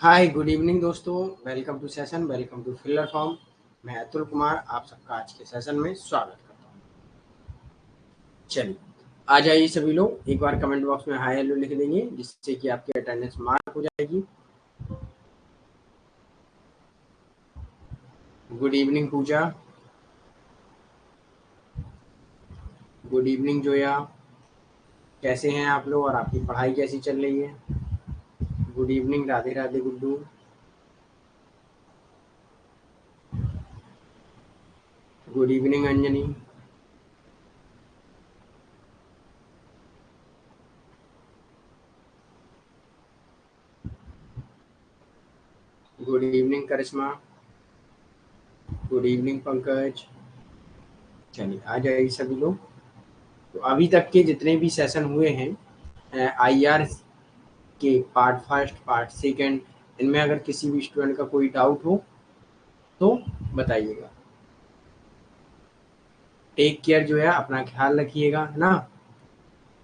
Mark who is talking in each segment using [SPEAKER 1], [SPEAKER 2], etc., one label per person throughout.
[SPEAKER 1] हाय good evening दोस्तों। Welcome to session, welcome to filler form. मैं अतुल कुमार आप सबका आज के सेशन में स्वागत करता हूँ। चलिए आ जाइए सभी लोग, एक बार कमेंट बॉक्स में हाय हेलो लिख देंगे जिससे कि आपकी अटेंडेंस मार्क हो जाएगी। गुड इवनिंग पूजा, गुड इवनिंग जोया। कैसे हैं आप लोग और आपकी पढ़ाई कैसी चल रही है? Good evening Radhe Radhe Guddu. Good evening Anjani. Good evening Karishma. Good evening Pankaj. चलिए आ जाइए सभी लोग। तो अभी तक के जितने भी सेशन हुए हैं आईआर के पार्ट फर्स्ट पार्ट सेकंड, इनमें अगर किसी भी स्टूडेंट का कोई डाउट हो तो बताइएगा। टेक केयर जो है, अपना ख्याल रखिएगा, है ना।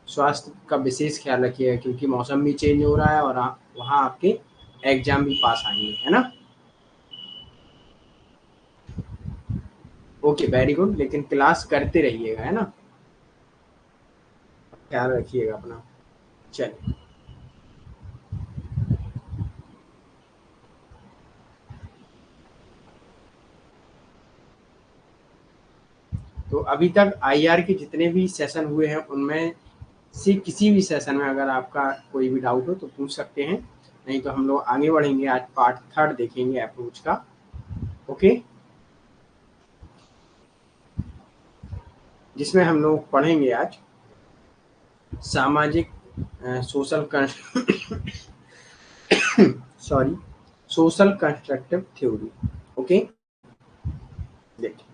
[SPEAKER 1] स्वास्थ्य का विशेष ख्याल रखिएगा क्योंकि मौसम भी चेंज हो रहा है और वहाँ आपके एग्जाम भी पास आएंगे, है ना। ओके वेरी गुड, लेकिन क्लास करते रहिएगा, है ना। ख्याल रखिएगा अपना। चलिए तो अभी तक आईआर के जितने भी सेशन हुए हैं उनमें से किसी भी सेशन में अगर आपका कोई भी डाउट हो तो पूछ सकते हैं, नहीं तो हम लोग आगे बढ़ेंगे। आज पार्ट थर्ड देखेंगे अप्रोच का। ओके, जिसमें हम लोग पढ़ेंगे आज सामाजिक social sorry social constructive theory. Okay, देखिए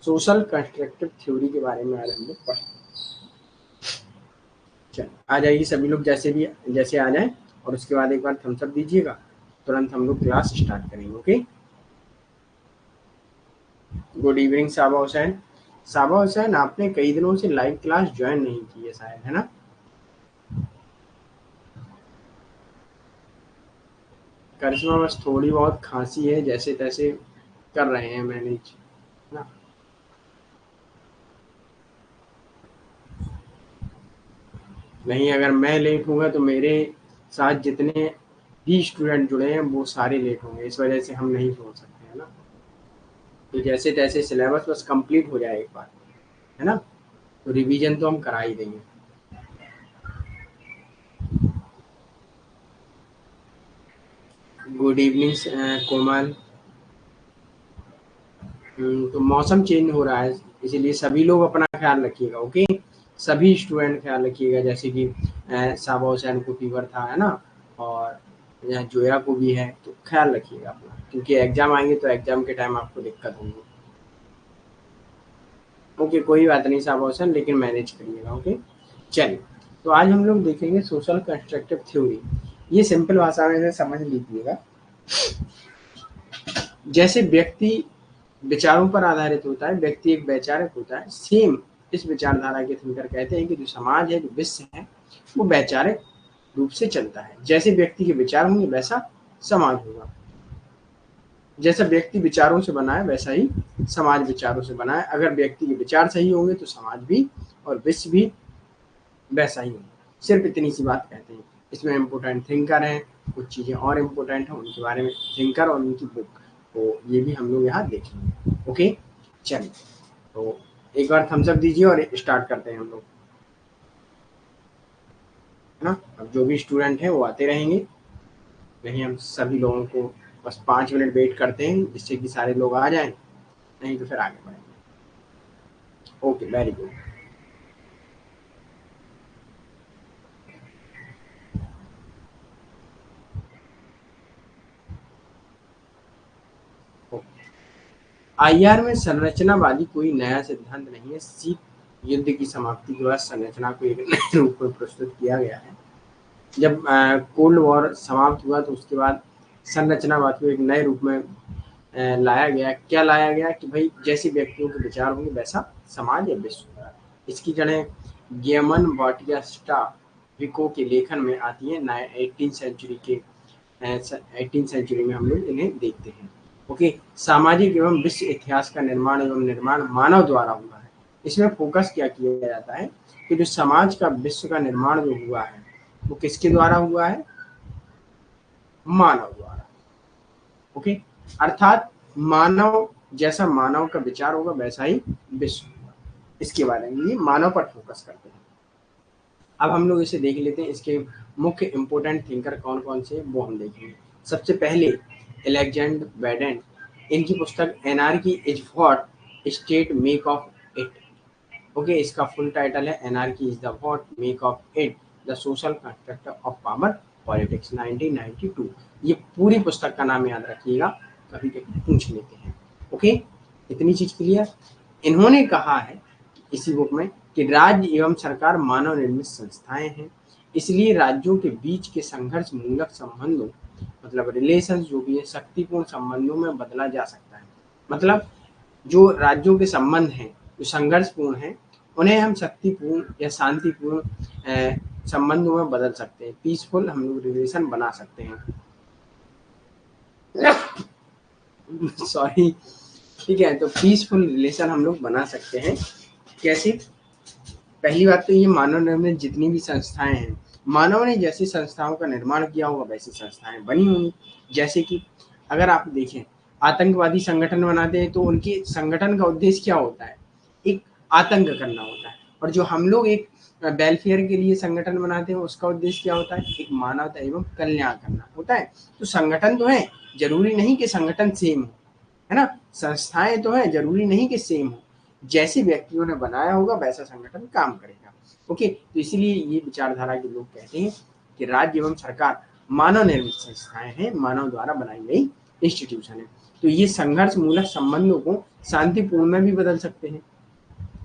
[SPEAKER 1] सोशल कंस्ट्रक्टिव थ्योरी के बारे में आज हम लोग पढ़ेंगे। चलिए आ जाइए सभी लोग, जैसे आ जाए और उसके बाद एक बार थम्स अप दीजिएगा, तुरंत हम लोग क्लास स्टार्ट करेंगे। ओके, गुड इवनिंग साबा हुसैन। साबा हुसैन, आपने कई दिनों से लाइव क्लास ज्वाइन नहीं की है शायद, है ना। करिश्मा, बस थोड़ी बहुत खांसी है, जैसे तैसे कर रहे हैं मैनेज, है ना। नहीं, अगर मैं लेट हूँगा तो मेरे साथ जितने भी स्टूडेंट जुड़े हैं वो सारे लेट होंगे, इस वजह से हम नहीं छोड़ सकते, है ना। तो जैसे तैसे सिलेबस बस कंप्लीट हो जाए एक बार, है ना। तो रिवीजन तो हम करा ही देंगे। गुड इवनिंग कोमल। तो मौसम चेंज हो रहा है, इसीलिए सभी लोग अपना ख्याल रखिएगा। ओके, सभी स्टूडेंट ख्याल रखिएगा, जैसे कि साबा हुसैन को फीवर था, है ना, और यहाँ जोया को भी है, तो ख्याल रखिएगा अपना, क्योंकि एग्जाम आएंगे तो एग्जाम के टाइम आपको दिक्कत होगी। ओके, कोई बात नहीं साबा हुसैन, लेकिन मैनेज करिएगा। ओके, चलिए तो आज हम लोग देखेंगे सोशल कंस्ट्रक्टिव थ्योरी। ये सिंपल भाषा में से समझ लीजिएगा। जैसे व्यक्ति विचारों पर आधारित होता है, व्यक्ति एक वैचारिक होता है, सेम इस विचारधारा के थिंकर कहते हैं कि जो समाज है, जो विश्व है, वो वैचारिक रूप से चलता है। जैसे व्यक्ति के विचार होंगे वैसा समाज होगा। जैसा व्यक्ति विचारों से बना है वैसा ही समाज विचारों से बना है। अगर व्यक्ति के विचार सही होंगे तो समाज भी और विश्व भी वैसा ही होगा। सिर्फ इतनी सी बात कहते हैं। इसमें इम्पोर्टेंट थिंकर हैं, कुछ चीज़ें और इम्पोर्टेंट हैं उनके बारे में, थिंकर और उनकी बुक, तो ये भी हम लोग यहाँ देखेंगे। ओके, चलिए तो एक बार थम्स अप दीजिए और स्टार्ट करते हैं हम लोग, है ना। अब जो भी स्टूडेंट हैं वो आते रहेंगे, नहीं हम सभी लोगों को बस 5 मिनट वेट करते हैं जिससे कि सारे लोग आ जाएं, नहीं तो फिर आगे बढ़ेंगे। Okay very good. आईआर में संरचनावादी कोई नया सिद्धांत नहीं है। शीत युद्ध की समाप्ति के बाद संरचना को एक नए रूप में प्रस्तुत किया गया है। जब कोल्ड वॉर समाप्त हुआ तो उसके बाद संरचनावाद को एक नए रूप में लाया गया। क्या लाया गया कि भाई जैसे व्यक्तियों के विचार होंगे वैसा समाज या विश्व होगा। इसकी जड़ें गेमन बाटिस्टा विको के लेखन में आती है। 18 सेंचुरी में हम लोग इन्हें देखते हैं। ओके, सामाजिक एवं विश्व इतिहास का निर्माण एवं निर्माण मानव द्वारा हुआ है। इसमें फोकस क्या किया जाता है कि जो समाज का विश्व का निर्माण जो हुआ है वो किसके द्वारा हुआ है? मानव द्वारा। ओके, अर्थात मानव जैसा मानव का विचार होगा वैसा ही विश्व होगा। इसके बारे में ये मानव पर फोकस करते हैं। अब हम लोग इसे देख लेते हैं, इसके मुख्य इंपोर्टेंट थिंकर कौन कौन से वो हम देखेंगे। सबसे पहले एलेक्जेंडर बैडेन, इनकी पुस्तक anarchy is what state make of it. Okay, इसका फुल टाइटल है anarchy is the what make of it the social construct of power politics 1992। ये पूरी पुस्तक का नाम याद रखिएगा, कभी कभी पूछ लेते हैं। ओके, इतनी चीज क्लियर। इन्होंने कहा है इसी बुक में कि राज्य एवं सरकार मानव निर्मित संस्थाएं हैं, इसलिए राज्यों के बीच के संघर्ष मूलक संबंधों मतलब रिलेशन जो भी है शक्तिपूर्ण संबंधों में बदला जा सकता है। मतलब जो राज्यों के संबंध हैं जो संघर्षपूर्ण हैं उन्हें हम शक्तिपूर्ण या शांतिपूर्ण संबंधों में बदल सकते हैं, पीसफुल हम लोग रिलेशन बना सकते हैं। सॉरी, ठीक है, तो पीसफुल रिलेशन हम लोग बना सकते हैं। कैसे? पहली बात तो ये मानव निर्मित जितनी भी संस्थाएं हैं, मानव ने जैसी संस्थाओं का निर्माण किया होगा वैसी संस्थाएं बनी होंगी। जैसे कि अगर आप देखें आतंकवादी संगठन बनाते हैं तो उनके संगठन का उद्देश्य क्या होता है? एक आतंक करना होता है। और जो हम लोग एक वेलफेयर के लिए संगठन बनाते हैं उसका उद्देश्य क्या होता है? एक मानवता एवं कल्याण करना होता है। तो संगठन तो है, जरूरी नहीं कि संगठन सेम हो, है ना। संस्थाएं तो है, जरूरी नहीं कि सेम हो। जैसे व्यक्तियों ने बनाया होगा वैसा संगठन काम करेगा। ओके, तो इसीलिए ये विचारधारा के लोग कहते हैं कि राज्य एवं सरकार मानव निर्मित संस्थाएं हैं, मानव द्वारा बनाई गई इंस्टीट्यूशन है। तो ये संघर्ष मूलक संबंधों को शांतिपूर्ण में भी बदल सकते हैं,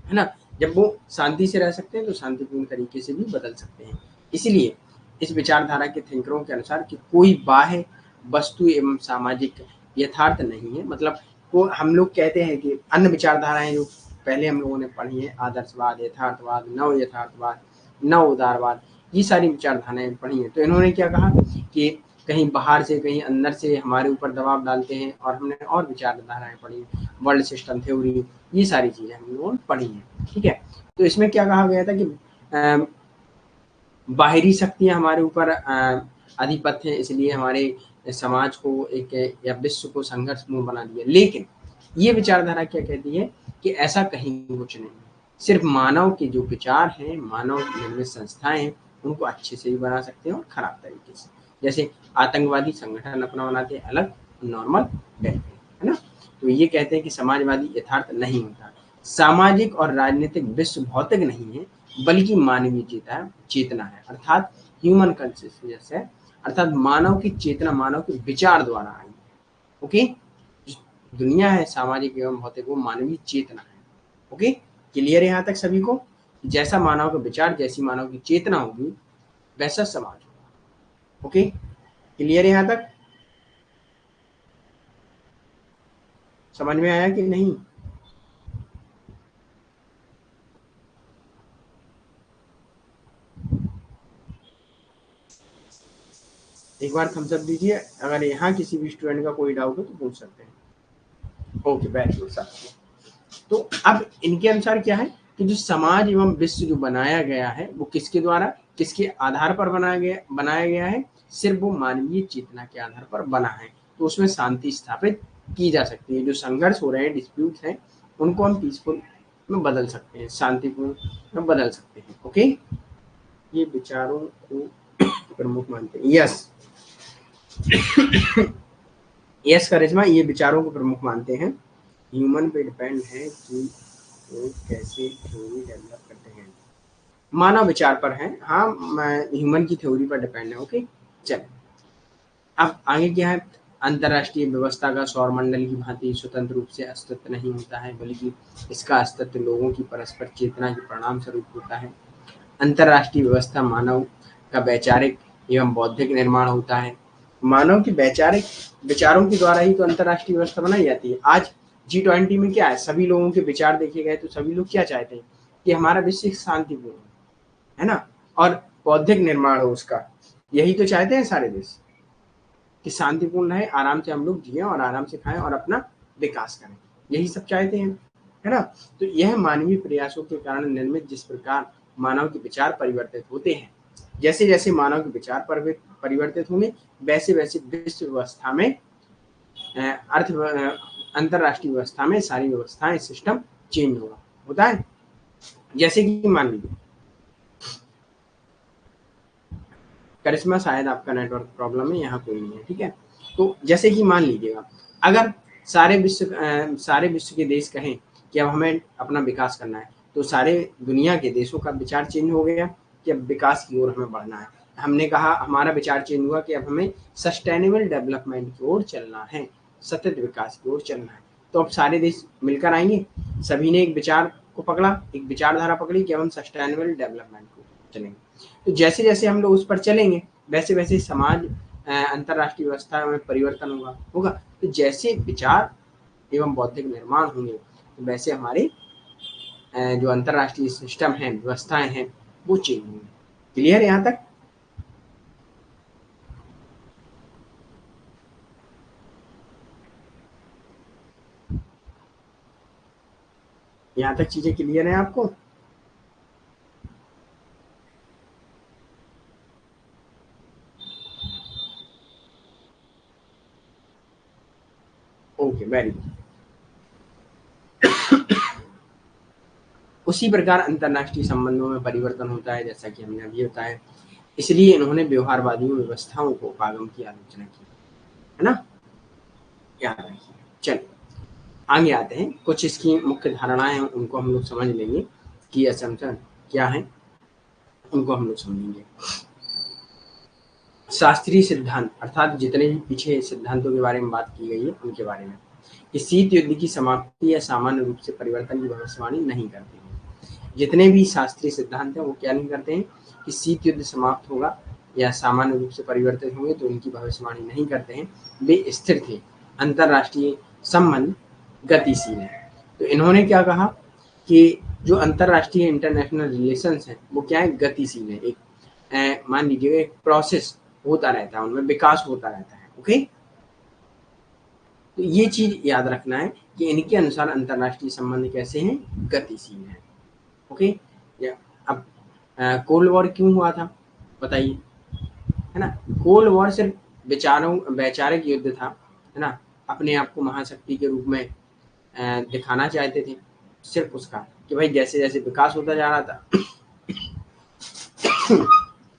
[SPEAKER 1] है ना। जब वो शांति से रह सकते हैं तो शांतिपूर्ण तरीके से भी बदल सकते हैं। इसलिए इस विचारधारा के थिंकरों के अनुसार कि कोई बाह्य वस्तु एवं सामाजिक यथार्थ नहीं है। मतलब को हम लोग कहते हैं कि अन्य विचारधाराएं जो पहले हम लोगों ने पढ़ी है, आदर्शवाद, यथार्थवाद, नव यथार्थवाद, नव उदारवाद, ये सारी विचारधाराएं पढ़ी हैं। तो इन्होंने क्या कहा कि कहीं बाहर से कहीं अंदर से हमारे ऊपर दबाव डालते हैं। और हमने और विचारधाराएं पढ़ी, वर्ल्ड सिस्टम थ्योरी, ये सारी चीजें हम लोगों ने पढ़ी हैं। ठीक है, तो इसमें क्या कहा गया था कि बाहरी शक्तियां हमारे ऊपर आधिपत्य है, इसलिए हमारे समाज को एक या विश्व को संघर्षपूर्ण बना दिया। लेकिन ये विचारधारा क्या कहती है कि ऐसा कहीं कुछ नहीं, सिर्फ मानव के जो विचार हैं, मानव निर्मित संस्थाएं हैं, उनको अच्छे से भी बना सकते हैं और खराब तरीके से। जैसे आतंकवादी संगठन अपना बनाते हैं अलग, नॉर्मल बैठते हैं, है ना। तो ये कहते हैं कि समाजवादी यथार्थ नहीं होता। सामाजिक और राजनीतिक विश्व भौतिक नहीं है बल्कि मानवीय चेतना है, अर्थात ह्यूमन कॉन्शियसनेस है, अर्थात मानव की चेतना, मानव के विचार द्वारा आई। ओके, दुनिया है सामाजिक एवं भौतिक वो मानवीय चेतना है। ओके, क्लियर है यहाँ तक सभी को? जैसा मानव का विचार, जैसी मानव की चेतना होगी वैसा समाज होगा। ओके, क्लियर है यहाँ तक? समझ में आया कि नहीं? एक बार थम्स अप दीजिए अगर यहाँ किसी भी स्टूडेंट का कोई डाउट हो तो पूछ सकते हैं। Okay, very good sir. तो अब इनके अनुसार क्या है कि जो समाज एवं विश्व जो बनाया गया है वो किसके द्वारा, किसके आधार पर बनाया गया है? सिर्फ वो मानवीय चेतना के आधार पर बना है। तो उसमें शांति स्थापित की जा सकती है। जो संघर्ष हो रहे हैं, डिस्प्यूट हैं, उनको हम पीसफुल में बदल सकते हैं, शांतिपूर्ण में बदल सकते हैं। ओके, ये विचारों को प्रमुख मानते हैं। यस यस करिश्मा, ये विचारों को प्रमुख मानते हैं। ह्यूमन पे डिपेंड है कि वो कैसे थ्योरी डेवलप करते हैं, मानव विचार पर है। हाँ, ह्यूमन की थ्योरी पर डिपेंड है। ओके, चल अब आगे क्या है? अंतरराष्ट्रीय व्यवस्था का सौरमंडल की भांति स्वतंत्र रूप से अस्तित्व नहीं होता है बल्कि इसका अस्तित्व लोगों की परस्पर चेतना के परिणाम स्वरूप होता है। अंतरराष्ट्रीय व्यवस्था मानव का वैचारिक एवं बौद्धिक निर्माण होता है। मानव की वैचारिक विचारों के द्वारा ही तो अंतरराष्ट्रीय व्यवस्था बनाई जाती है। आज G20 में क्या है? सभी लोगों के विचार देखे गए तो सभी लोग क्या चाहते हैं कि हमारा विश्व शांतिपूर्ण हो, है ना, और बौद्धिक निर्माण हो उसका। यही तो चाहते हैं सारे देश कि शांतिपूर्ण रहे, आराम से हम लोग जिए और आराम से खाएं और अपना विकास करें, यही सब चाहते हैं, है ना। तो यह मानवीय प्रयासों के कारण निर्मित जिस प्रकार मानव के विचार परिवर्तित होते हैं, जैसे जैसे मानव के विचार परिवर्तित होंगे वैसे वैसे विश्व व्यवस्था में अर्थ अंतरराष्ट्रीय व्यवस्था में सारी व्यवस्थाएं सिस्टम चेंज होता है। जैसे कि मान लीजिए, करिश्मा शायद आपका नेटवर्क प्रॉब्लम है, यहाँ कोई नहीं है, ठीक है। तो जैसे कि मान लीजिएगा, अगर सारे विश्व के देश कहें कि अब हमें अपना विकास करना है, तो सारे दुनिया के देशों का विचार चेंज हो गया कि अब विकास की ओर हमें बढ़ना है। हमने कहा, हमारा विचार चेंज हुआ कि अब हमें सस्टेनेबल डेवलपमेंट की ओर चलना है, सतत विकास की ओर चलना है। तो अब सारे देश मिलकर आएंगे, सभी ने एक विचार को पकड़ा, एक विचारधारा पकड़ी कि अब हम सस्टेनेबल डेवलपमेंट को चलेंगे। तो जैसे जैसे हम लोग उस पर चलेंगे वैसे वैसे समाज अंतरराष्ट्रीय व्यवस्था में परिवर्तन होगा। तो जैसे विचार एवं बौद्धिक निर्माण होंगे तो वैसे हमारे जो अंतरराष्ट्रीय सिस्टम है, व्यवस्थाएं हैं, वो चेंज होंगी। क्लियर है यहाँ तक? यहाँ तक चीजें क्लियर है आपको? Okay, very good. उसी प्रकार अंतरराष्ट्रीय संबंधों में परिवर्तन होता है, जैसा कि हमने अभी बताया। इसलिए इन्होंने व्यवहारवादी व्यवस्थाओं को उपागम की आलोचना की, है ना, याद रखिए। चलिए आगे आते हैं, कुछ इसकी मुख्य धारणाएं हैं उनको हम लोग समझ लेंगे कि असम्पशन क्या है, उनको हम लोग समझेंगे। शास्त्रीय सिद्धांत अर्थात जितने भी पीछे सिद्धांतों के बारे में बात की गई है उनके बारे में, कि शीत युद्ध की समाप्ति या सामान्य रूप से परिवर्तन की भविष्यवाणी नहीं करते हैं। जितने भी शास्त्रीय सिद्धांत हैं वो क्या नहीं करते हैं कि शीत युद्ध समाप्त होगा या सामान्य रूप से परिवर्तित होंगे, तो उनकी भविष्यवाणी नहीं करते हैं। वे स्थिर थे, अंतरराष्ट्रीय संबंध गतिशील है। तो इन्होंने क्या कहा कि जो अंतरराष्ट्रीय इंटरनेशनल रिलेशंस हैं वो क्या है, गतिशील है। एक मान लीजिए एक प्रोसेस होता रहता है, उनमें विकास होता रहता है। ओके, तो ये चीज याद रखना है कि इनके अनुसार अंतरराष्ट्रीय संबंध कैसे हैं, गतिशील है। ओके, अब कोल्ड वॉर क्यों हुआ था बताइए, है ना। कोल्ड वॉर सिर्फ वैचारिक युद्ध था, है ना। अपने आप को महाशक्ति के रूप में दिखाना चाहते थे, सिर्फ उसका कि भाई जैसे जैसे विकास होता जा रहा था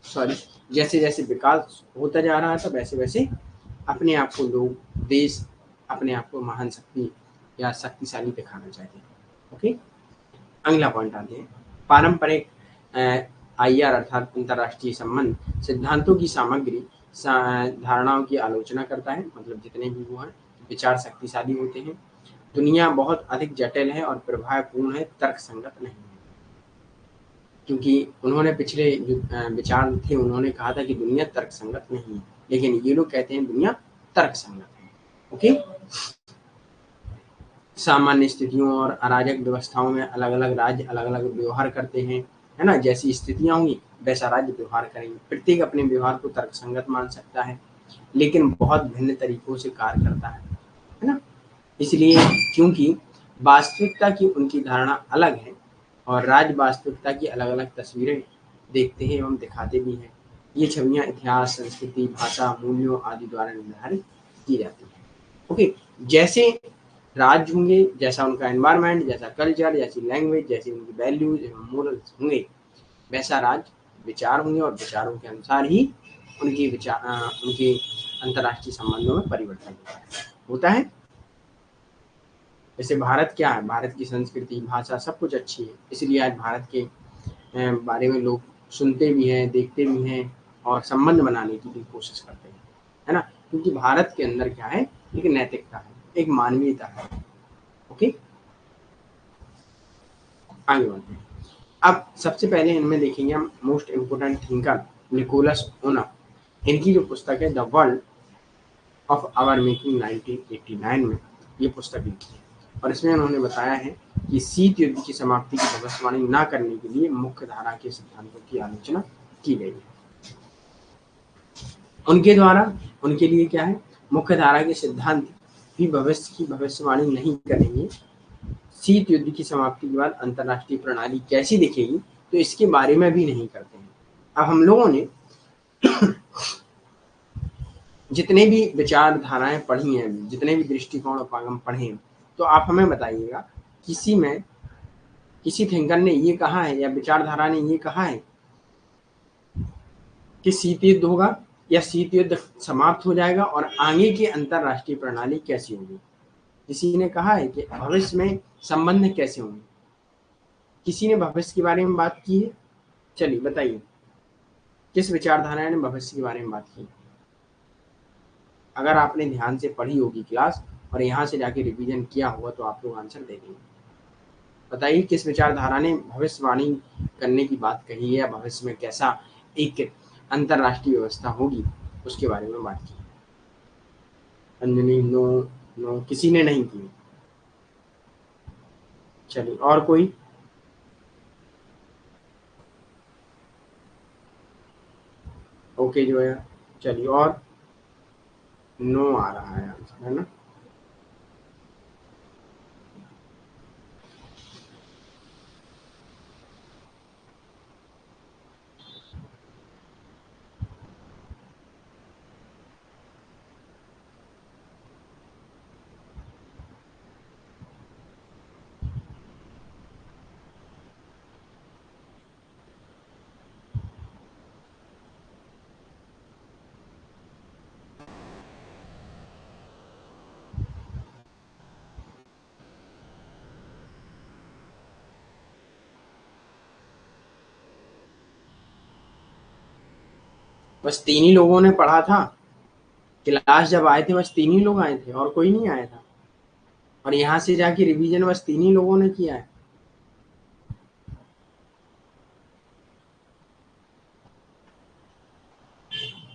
[SPEAKER 1] सॉरी, जैसे जैसे विकास होता जा रहा था वैसे वैसे अपने आप को लोग, देश अपने आप को महान शक्ति या शक्तिशाली दिखाना चाहते हैं। ओके, अगला पॉइंट आते हैं। पारंपरिक आईआर अर्थात अंतरराष्ट्रीय संबंध सिद्धांतों की सामग्री धारणाओं की आलोचना करता है, मतलब जितने भी वो हैं विचार शक्तिशाली होते हैं। दुनिया बहुत अधिक जटिल है और प्रभावपूर्ण है, तर्क संगत नहीं है। क्योंकि उन्होंने पिछले जो विचार थे उन्होंने कहा था कि दुनिया तर्क संगत नहीं है, लेकिन ये लोग कहते हैं दुनिया तर्क संगत है। ओके, सामान्य स्थितियों और अराजक व्यवस्थाओं में अलग अलग राज्य अलग अलग व्यवहार करते हैं, है ना। जैसी स्थितियां होंगी वैसा राज्य व्यवहार करेंगे। प्रत्येक अपने व्यवहार को तर्कसंगत मान सकता है, लेकिन बहुत भिन्न तरीकों से कार्य करता है ना। इसलिए क्योंकि वास्तविकता की उनकी धारणा अलग है और राज्य वास्तविकता की अलग अलग तस्वीरें देखते हैं एवं दिखाते भी हैं। ये छवियां इतिहास, संस्कृति, भाषा, मूल्यों आदि द्वारा निर्धारित की जाती हैं। ओके, जैसे राज्य होंगे, जैसा उनका एनवायरनमेंट, जैसा कल्चर, जैसी लैंग्वेज, जैसी उनकी वैल्यूज एवं मोरल्स होंगे, वैसा राज्य विचार होंगे और विचारों के अनुसार ही उनके अंतरराष्ट्रीय संबंधों में परिवर्तन होता है। जैसे भारत क्या है, भारत की संस्कृति, भाषा सब कुछ अच्छी है, इसलिए आज भारत के बारे में लोग सुनते भी हैं, देखते भी हैं और संबंध बनाने की भी कोशिश करते हैं, है ना। क्योंकि भारत के अंदर क्या है, एक नैतिकता है, एक मानवीयता है। ओके, आगे बढ़ते हैं। अब सबसे पहले इनमें देखेंगे हम मोस्ट इम्पोर्टेंट थिंकर निकोलस ओना। इनकी जो पुस्तक है the world of our making 1989 में ये पुस्तक लिखी है और इसमें उन्होंने बताया है कि शीत युद्ध की समाप्ति की भविष्यवाणी न करने के लिए मुख्य धारा के सिद्धांतों की आलोचना की गई है। उनके द्वारा उनके लिए क्या है, मुख्य धारा के सिद्धांत भी भविष्य की भविष्यवाणी नहीं करेंगे। शीत युद्ध की समाप्ति के बाद अंतरराष्ट्रीय प्रणाली कैसी दिखेगी तो इसके बारे में भी नहीं करते हैं। अब हम लोगों ने जितने भी विचारधाराएं पढ़ी हैं, जितने भी दृष्टिकोण हम पढ़े, तो आप हमें बताइएगा किसी थिंकर ने ये कहा है या विचारधारा ने ये कहा है कि शीत युद्ध होगा या शीत युद्ध समाप्त हो जाएगा और आगे की अंतरराष्ट्रीय प्रणाली कैसी होगी? किसी ने कहा है कि भविष्य में संबंध कैसे होंगे? किसी ने भविष्य के बारे में बात की है? चलिए बताइए, किस विचारधारा ने भविष्य के बारे में बात की? अगर आपने ध्यान से पढ़ी होगी क्लास और यहाँ से जाके रिवीजन किया होगा तो आप लोग आंसर दे देंगे। बताइए किस विचारधारा ने भविष्यवाणी करने की बात कही है या भविष्य में कैसा एक अंतरराष्ट्रीय व्यवस्था होगी उसके बारे में बात की? अंजलि नो, नो किसी ने नहीं की। चलिए और कोई? ओके जो है, चलिए और नो आ रहा है आंसर, है ना? बस 3 ही लोगों ने पढ़ा था। क्लास जब आए थे बस 3 ही लोग आए थे और कोई नहीं आया था, और यहाँ से जाके रिवीजन बस 3 ही लोगों ने किया है।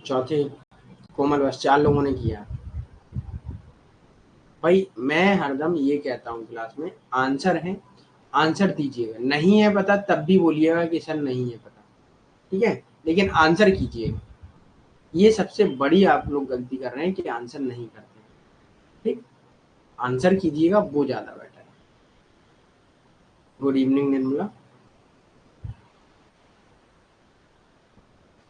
[SPEAKER 1] चौथे कोमल बस 4 लोगों ने किया। भाई मैं हरदम ये कहता हूँ क्लास में, आंसर है आंसर दीजिएगा, नहीं है पता तब भी बोलिएगा कि सर नहीं है पता, ठीक है, लेकिन आंसर कीजिएगा। ये सबसे बड़ी आप लोग गलती कर रहे हैं कि आंसर नहीं करते हैं, ठीक, आंसर कीजिएगा वो ज्यादा बेटर है। Good evening Nirmala.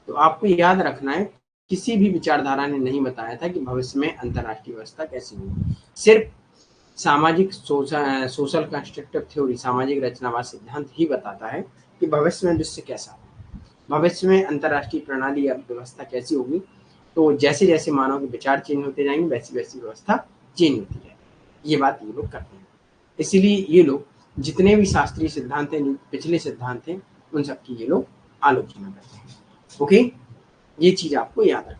[SPEAKER 1] तो आपको याद रखना है, किसी भी विचारधारा ने नहीं बताया था कि भविष्य में अंतरराष्ट्रीय व्यवस्था कैसी होगी। सिर्फ सामाजिक सोशल कंस्ट्रक्टिव थ्योरी, सामाजिक रचनावाद सिद्धांत ही बताता है कि भविष्य में विश्व कैसा होगा, भविष्य में अंतरराष्ट्रीय प्रणाली या व्यवस्था कैसी होगी। तो जैसे जैसे मानव के विचार चेंज होते जाएंगे वैसी वैसी व्यवस्था चेंज होती जाएगी। ये बात ये लोग करते हैं, इसीलिए ये लोग जितने भी शास्त्रीय सिद्धांत हैं, पिछले सिद्धांत हैं, उन सबकी ये लोग आलोचना करते हैं। ओके, ये चीज आपको याद रखनी।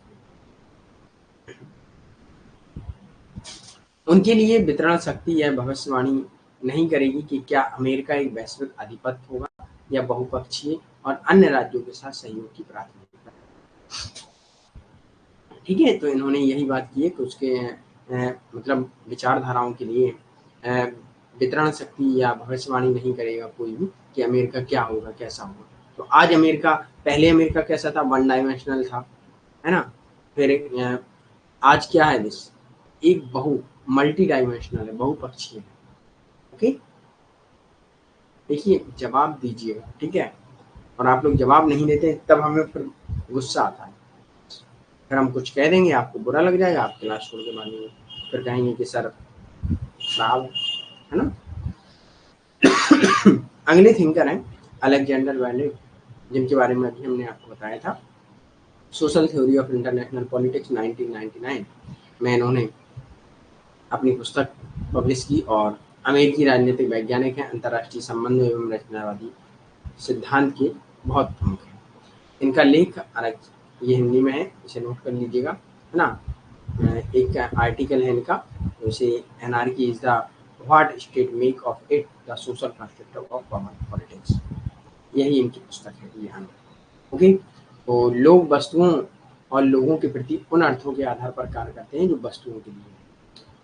[SPEAKER 1] उनके लिए वितरण शक्ति यह भविष्यवाणी नहीं करेगी कि क्या अमेरिका एक वैश्विक आधिपत्य होगा या बहुपक्षीय और अन्य राज्यों के साथ सहयोग की प्राथमिकता। ठीक है, तो इन्होंने यही बात की है कि उसके मतलब विचारधाराओं के लिए वितरण शक्ति या भविष्यवाणी नहीं करेगा कोई भी कि अमेरिका क्या होगा कैसा होगा। तो आज अमेरिका, पहले अमेरिका कैसा था, 1 डायमेंशनल था, है ना, फिर आज क्या है, दिस एक मल्टी डायमेंशनल है, बहुपक्षीय है। ओके, देखिए जवाब दीजिएगा, ठीक है, और आप लोग जवाब नहीं देते तब हमें फिर गुस्सा आता है, फिर हम कुछ कह देंगे आपको बुरा लग जाएगा, आप क्लास छोड़ के मानेंगे, फिर कहेंगे कि सर खराब है ना। अगले थिंकर हैं अलेक्जेंडर वैलेट, जिनके बारे में अभी हमने आपको बताया था। Social theory of international politics 1999 में इन्होंने अपनी पुस्तक पब्लिश की और अमेरिकी राजनीतिक वैज्ञानिक हैं, अंतर्राष्ट्रीय संबंध एवं रचनावादी सिद्धांत के बहुत प्रमुख हैं। इनका लेख ये हिंदी में है, इसे नोट कर लीजिएगा, है ना। एक आर्टिकल है इनका, जैसे anarchy is the what state make of it the social construct of politics, यही इनकी पुस्तक है यहाँ। ओके, तो लोग वस्तुओं और लोगों के प्रति उन अर्थों के आधार पर कार्य करते हैं जो वस्तुओं के लिए।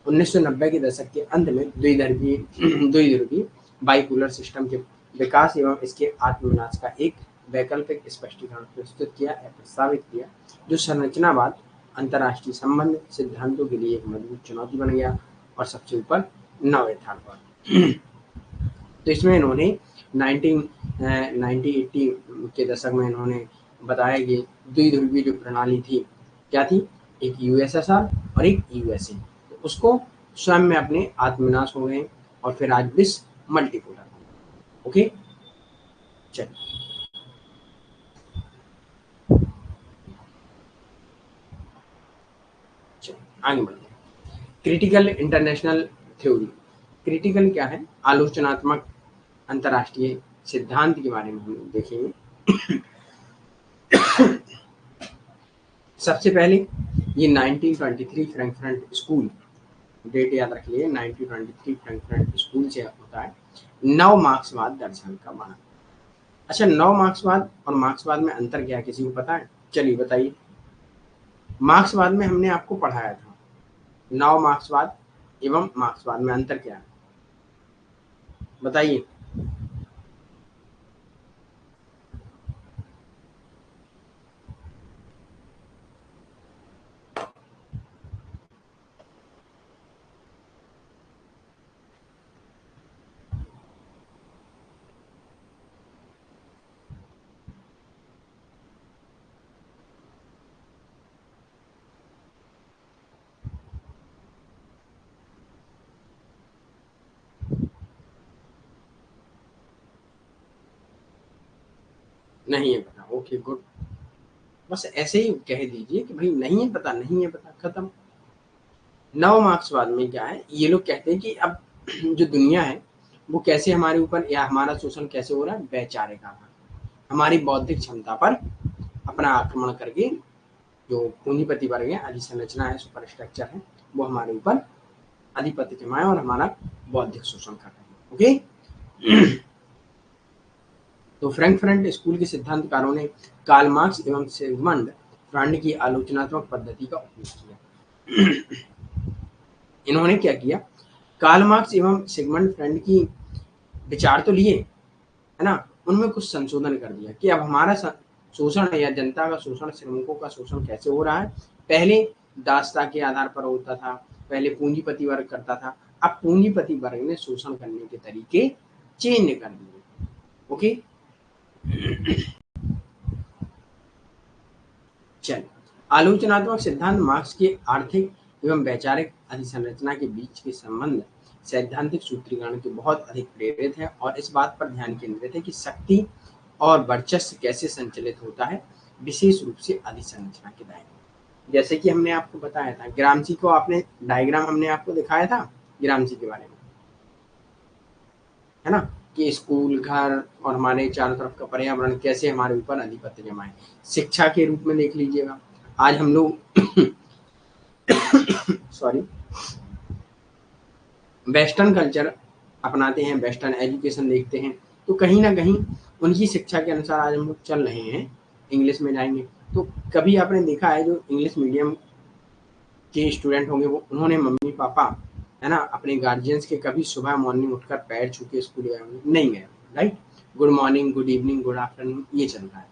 [SPEAKER 1] 1990 के दशक के अंत में द्विध्रुवीय बाइपोलर सिस्टम के विकास एवं इसके आत्मविनाश का एक वैकल्पिक स्पष्टीकरण प्रस्तुत किया या प्रस्तावित किया, जो संरचनावाद अंतर्राष्ट्रीय संबंध सिद्धांतों के लिए एक मजबूत चुनौती बन गया और सबसे ऊपर नव यथार्थवाद। तो इसमें इन्होंने 1980 के दशक में इन्होंने बताया कि द्विध्रुवीय जो प्रणाली थी क्या थी, एक यूएसएसआर और एक यूएसए, तो उसको स्वयं में अपने आत्मविनाश हो गए और फिर आज विश्व मल्टीपोलर। ओके, चलिए आगे बढ़ते हैं। Critical international theory. क्रिटिकल क्या है? आलोचनात्मक अंतर्राष्ट्रीय सिद्धांत के बारे में हम देखेंगे। सबसे पहले ये 1923 फ्रैंकफर्ट स्कूल, डेट याद रखिए, 1923 फ्रैंकफर्ट स्कूल से होता है। नव मार्क्सवाद दर्शन का बना। अच्छा, नव मार्क्सवाद और मार्क्सवाद में अंतर क्या है, किसी को पता है? चलिए बताइए। मार्क्सवाद में हमने आपको पढ़ाया था, नव मार्क्सवाद एवं मार्क्सवाद में अंतर क्या है, बताइए। नहीं है पता, ओके गुड, बस ऐसे ही कह दीजिए कि भाई नहीं है पता, नहीं है पता, खत्म। नव मार्क्सवाद में क्या है, ये लोग कहते हैं कि अब जो दुनिया है वो कैसे हमारे ऊपर या हमारा शोषण कैसे हो रहा है, वैचारिक आधार, हमारी बौद्धिक क्षमता पर अपना आक्रमण करके जो पूंजीपति वर्ग है, अधिसंरचना है, सुपर स्ट्रक्चर है, वो हमारे ऊपर आधिपत्य जमाए और हमारा बौद्धिक शोषण कर रहे हैं। ओके, तो फ्रैंकफर्ट स्कूल के सिद्धांतकारों ने कार्ल मार्क्स एवं सिगमंड फ्रॉइड की आलोचनात्मक पद्धति का उपयोग किया। इन्होंने क्या किया, कार्ल मार्क्स एवं सिगमंड फ्रॉइड की विचार तो लिए, है ना, उनमें कुछ संशोधन कर दिया कि अब हमारा शोषण या जनता का शोषण, श्रमिकों का शोषण कैसे हो रहा है। पहले दासता के आधार पर होता था, पहले पूंजीपति वर्ग करता था, अब पूंजीपति वर्ग ने शोषण करने के तरीके चेंज कर दिए। ओके, चलिए, आलोचनात्मक सिद्धांत मार्क्स के आर्थिक एवं वैचारिक अधिसंरचना के बीच के संबंध सैद्धांतिक सूत्रीकरण के बहुत अधिक प्रेरित है और इस बात पर ध्यान केंद्रित है कि शक्ति और वर्चस्व कैसे संचालित होता है, विशेष रूप से अधिसंरचना के दायरे में। जैसे कि हमने आपको बताया था, ग्रामसी को आपने डायग्राम हमने आपको दिखाया था ग्रामसी के बारे में, है ना, कि स्कूल, घर और हमारे चारों तरफ का पर्यावरण कैसे हमारे ऊपर अधिपत्य जमाए। शिक्षा के रूप में देख लीजिएगा, आज हम लोग सॉरी वेस्टर्न कल्चर अपनाते हैं, वेस्टर्न एजुकेशन देखते हैं, तो कहीं ना कहीं उनकी शिक्षा के अनुसार आज हम लोग चल रहे हैं। इंग्लिश में जाएंगे तो कभी आपने देखा है जो इंग्लिश मीडियम के स्टूडेंट होंगे वो, उन्होंने मम्मी पापा, है ना, अपने गार्जियंस के कभी सुबह मॉर्निंग उठकर पैर छू के स्कूल गए होंगे? नहीं गए, right. Good morning, good evening, good afternoon, ये चलता है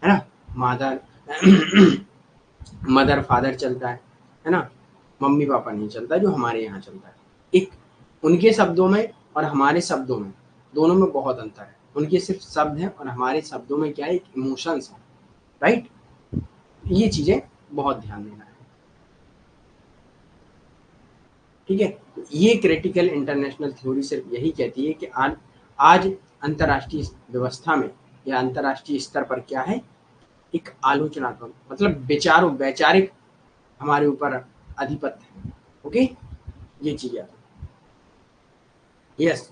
[SPEAKER 1] ना। मदर मदर फादर चलता है ना, मम्मी पापा नहीं चलता जो हमारे यहाँ चलता है। एक उनके शब्दों में और हमारे शब्दों में, दोनों में बहुत अंतर है। उनके सिर्फ शब्द हैं और हमारे शब्दों में क्या है, एक इमोशंस है, राइट। ये चीजें बहुत ध्यान देना है, ठीक है। तो ये क्रिटिकल इंटरनेशनल थ्योरी सिर्फ यही कहती है कि आज अंतर्राष्ट्रीय व्यवस्था में या अंतर्राष्ट्रीय स्तर पर क्या है, एक आलोचनात्मक मतलब विचारों, वैचारिक हमारे ऊपर अधिपत्य है। ओके, ये चीज है। यस,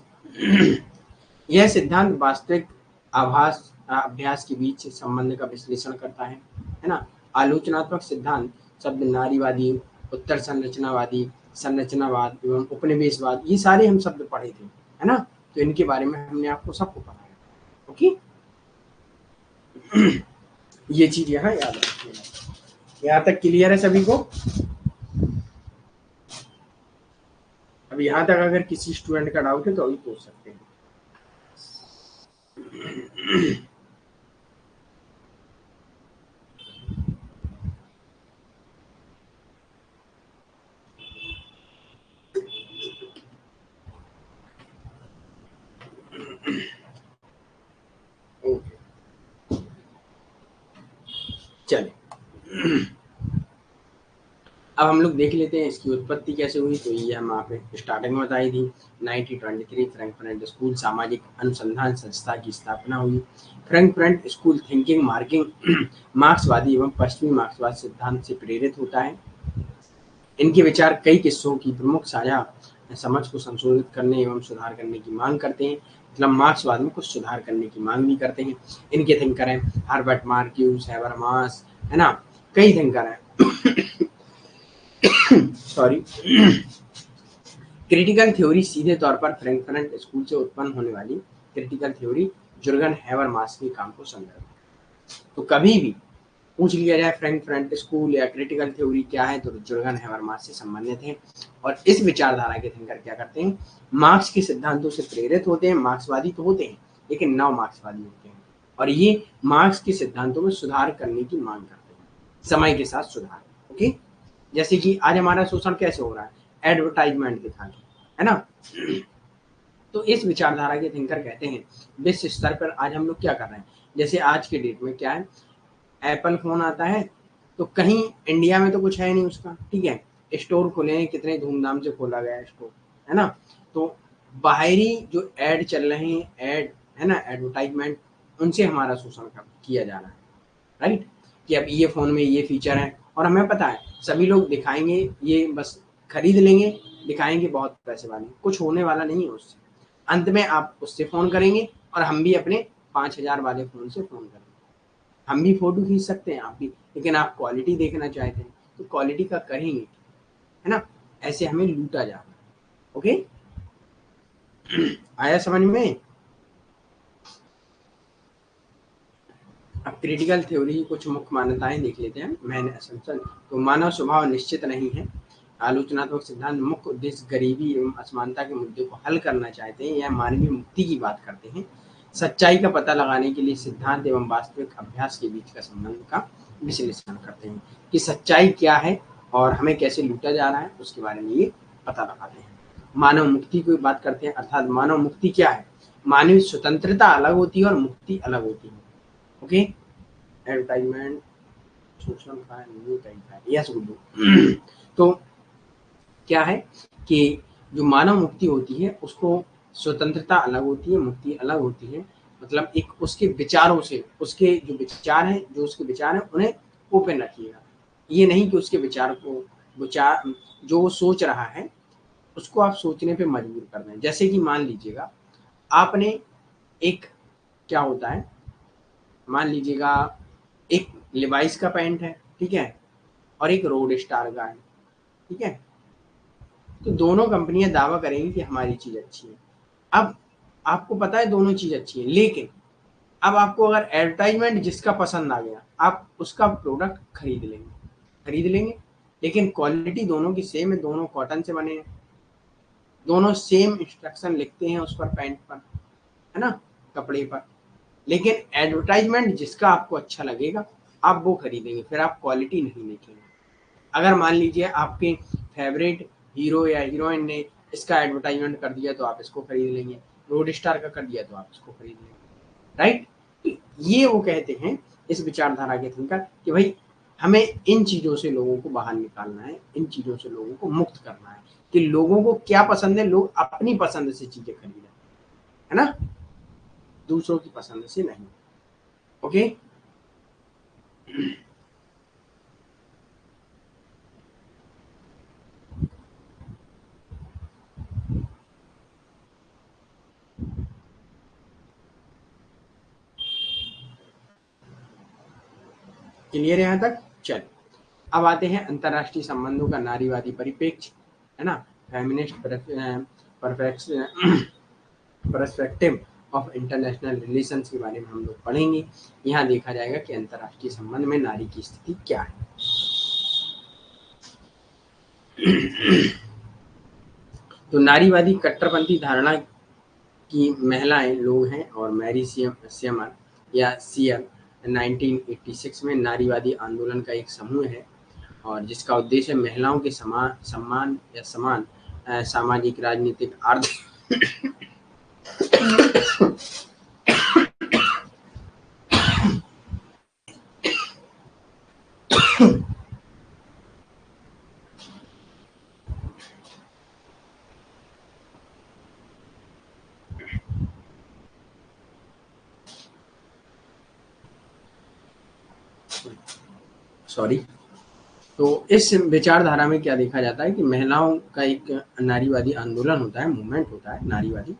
[SPEAKER 1] यह सिद्धांत वास्तविक आभास अभ्यास के बीच संबंध का विश्लेषण करता है ना। आलोचनात्मक सिद्धांत शब्द नारीवादी, उत्तर संरचनावादी, संरचनावाद एवं उपनिवेशवाद, ये सारे हम शब्द पढ़े थे, है ना, तो इनके बारे में हमने आपको सबको पढ़ाया। ओके, ये चीज यहाँ याद रखिएगा। यहाँ तक क्लियर है सभी को? अब यहाँ तक अगर किसी स्टूडेंट का डाउट है तो अभी पूछ सकते हैं। ओके, चलिए अब हम लोग देख लेते हैं इसकी उत्पत्ति कैसे हुई। तो ये हम आपने स्टार्टिंग में बताई थी। 1923 फ्रैंकफर्ट स्कूल सामाजिक अनुसंधान संस्था की स्थापना हुई। फ्रैंकफर्ट स्कूल थिंकिंग मार्किंग मार्क्सवादी एवं पश्चिमी मार्क्सवाद सिद्धांत से प्रेरित होता है। इनके विचार कई किस्सों की प्रमुख साझा समझ को संशोधित करने एवं सुधार करने की मांग करते हैं। मतलब मार्क्सवाद में कुछ सुधार करने की मांग भी करते हैं। इनके थिंकर हैं हर्बर्ट मार्क्यूस, हैबरमास, है ना, कई थिंकर हैं। सॉरी। क्रिटिकल थ्योरी सीधे तौर पर फ्रैंकफर्ट स्कूल से उत्पन्न होने वाली क्रिटिकल थ्योरी जुर्गन हैबरमास के काम को संदर्भ। तो कभी भी पूछ लिया जाए फ्रैंकफर्ट स्कूल या क्रिटिकल थ्योरी क्या है, तो जुर्गन हैबरमास से संबंधित है। और इस विचारधारा के थिंकर क्या करते हैं, मार्क्स के सिद्धांतों से प्रेरित होते हैं। मार्क्सवादी तो होते हैं लेकिन नव मार्क्सवादी होते हैं, और ये मार्क्स के सिद्धांतों में सुधार करने की मांग करते हैं, समय के साथ सुधार। ओके, जैसे कि आज हमारा शोषण कैसे हो रहा है, एडवर्टाइजमेंट दिखा के, है ना। तो इस विचारधारा के थिंकर कहते हैं विश्व स्तर पर आज हम लोग क्या कर रहे हैं, जैसे आज के डेट में क्या है, एप्पल फोन आता है तो कहीं इंडिया में तो कुछ है नहीं उसका, ठीक है, स्टोर खुले हैं, कितने धूमधाम से खोला गया है स्टोर, है ना। तो बाहरी जो एड चल रहे हैं, एड, है ना, एडवर्टाइजमेंट, उनसे हमारा शोषण किया जा रहा है, राइट। कि अब ये फ़ोन में ये फीचर है और हमें पता है सभी लोग दिखाएंगे, ये बस खरीद लेंगे, दिखाएंगे बहुत पैसे वाले, कुछ होने वाला नहीं है उससे। अंत में आप उससे फ़ोन करेंगे और हम भी अपने 5,000 वाले फ़ोन से फ़ोन करेंगे। हम भी फ़ोटो खींच सकते हैं, आप भी, लेकिन आप क्वालिटी देखना चाहते हैं तो क्वालिटी का करेंगे, है ना। ऐसे हमें लूटा जा रहा है। ओके, आया समझ में। अब क्रिटिकल थ्योरी की कुछ मुख्य मान्यताएं देख लेते हैं। मैन असम्पशन, तो मानव स्वभाव निश्चित नहीं है। आलोचनात्मक सिद्धांत मुख्य उद्देश्य गरीबी एवं असमानता के मुद्दे को हल करना चाहते हैं या मानवीय मुक्ति की बात करते हैं। सच्चाई का पता लगाने के लिए सिद्धांत एवं वास्तविक अभ्यास के बीच का संबंध का विश्लेषण करते हैं कि सच्चाई क्या है और हमें कैसे लूटा जा रहा है, उसके बारे में ये पता लगाते हैं। मानव मुक्ति की बात करते हैं, अर्थात मानव मुक्ति क्या है, मानवीय स्वतंत्रता अलग होती है और मुक्ति अलग होती है। ओके, एडवर्टाइजमेंट, शोषण का न्यू तरीका है, यस गुड्डू। तो क्या है कि जो मानव मुक्ति होती है उसको स्वतंत्रता अलग होती है, मुक्ति अलग होती है। मतलब एक उसके विचारों से, उसके जो विचार हैं, जो उसके विचार हैं उन्हें ओपन रखिएगा। ये नहीं कि उसके विचार को, विचार जो वो सोच रहा है उसको आप सोचने पे मजबूर कर दें। जैसे कि मान लीजिएगा आपने एक, क्या होता है, मान लीजिएगा एक लिवाइस का पैंट है, ठीक है, और एक रोड स्टार का है, ठीक है। तो दोनों कंपनियां दावा करेंगी कि हमारी चीज अच्छी है। अब आपको पता है दोनों चीज अच्छी है, लेकिन अब आपको अगर एडवर्टाइजमेंट जिसका पसंद आ गया, आप उसका प्रोडक्ट खरीद लेंगे, खरीद लेंगे। लेकिन क्वालिटी दोनों की सेम है, दोनों कॉटन से बने हैं, दोनों सेम इंस्ट्रक्शन लिखते हैं उस पर, पैंट पर, है ना, कपड़े पर। लेकिन एडवर्टाइजमेंट जिसका आपको अच्छा लगेगा आप वो खरीदेंगे, फिर आप क्वालिटी नहीं देखेंगे। अगर मान लीजिए आपके फेवरेट हीरो या हीरोइन ने इसका एडवर्टाइजमेंट कर दिया तो आप इसको खरीद लेंगे, रोड स्टार का कर दिया तो आप इसको खरीद लेंगे, राइट। तो ये वो कहते हैं इस विचारधारा के थिंकर कि भाई हमें इन चीज़ों से लोगों को बाहर निकालना है, इन चीज़ों से लोगों को मुक्त करना है कि लोगों को क्या पसंद है, लोग अपनी पसंद से चीज़ें खरीदें, है ना, दूसरों की पसंद से नहीं। ओके, क्लियर है यहाँ तक। चल, अब आते हैं अंतर्राष्ट्रीय संबंधों का नारीवादी परिप्रेक्ष्य, है ना, feminist perspective of international relations के बारे में हम लोग पढ़ेंगे। यहाँ देखा जाएगा कि अंतर्राष्ट्रीय संबंध में नारी की स्थिति क्या है। तो नारीवादी कट्टरपंथी धारणा कि महिलाएं लोग हैं और मैरी सियमर या सियर 1986 में नारीवादी आंदोलन का एक समूह है और जिसका उद्देश्य महिलाओं के सम्मान या समान सामाजिक, राजनीतिक, आर्थिक सॉरी। तो इस विचारधारा में क्या देखा जाता है कि महिलाओं का एक नारीवादी आंदोलन होता है, मूवमेंट होता है नारीवादी,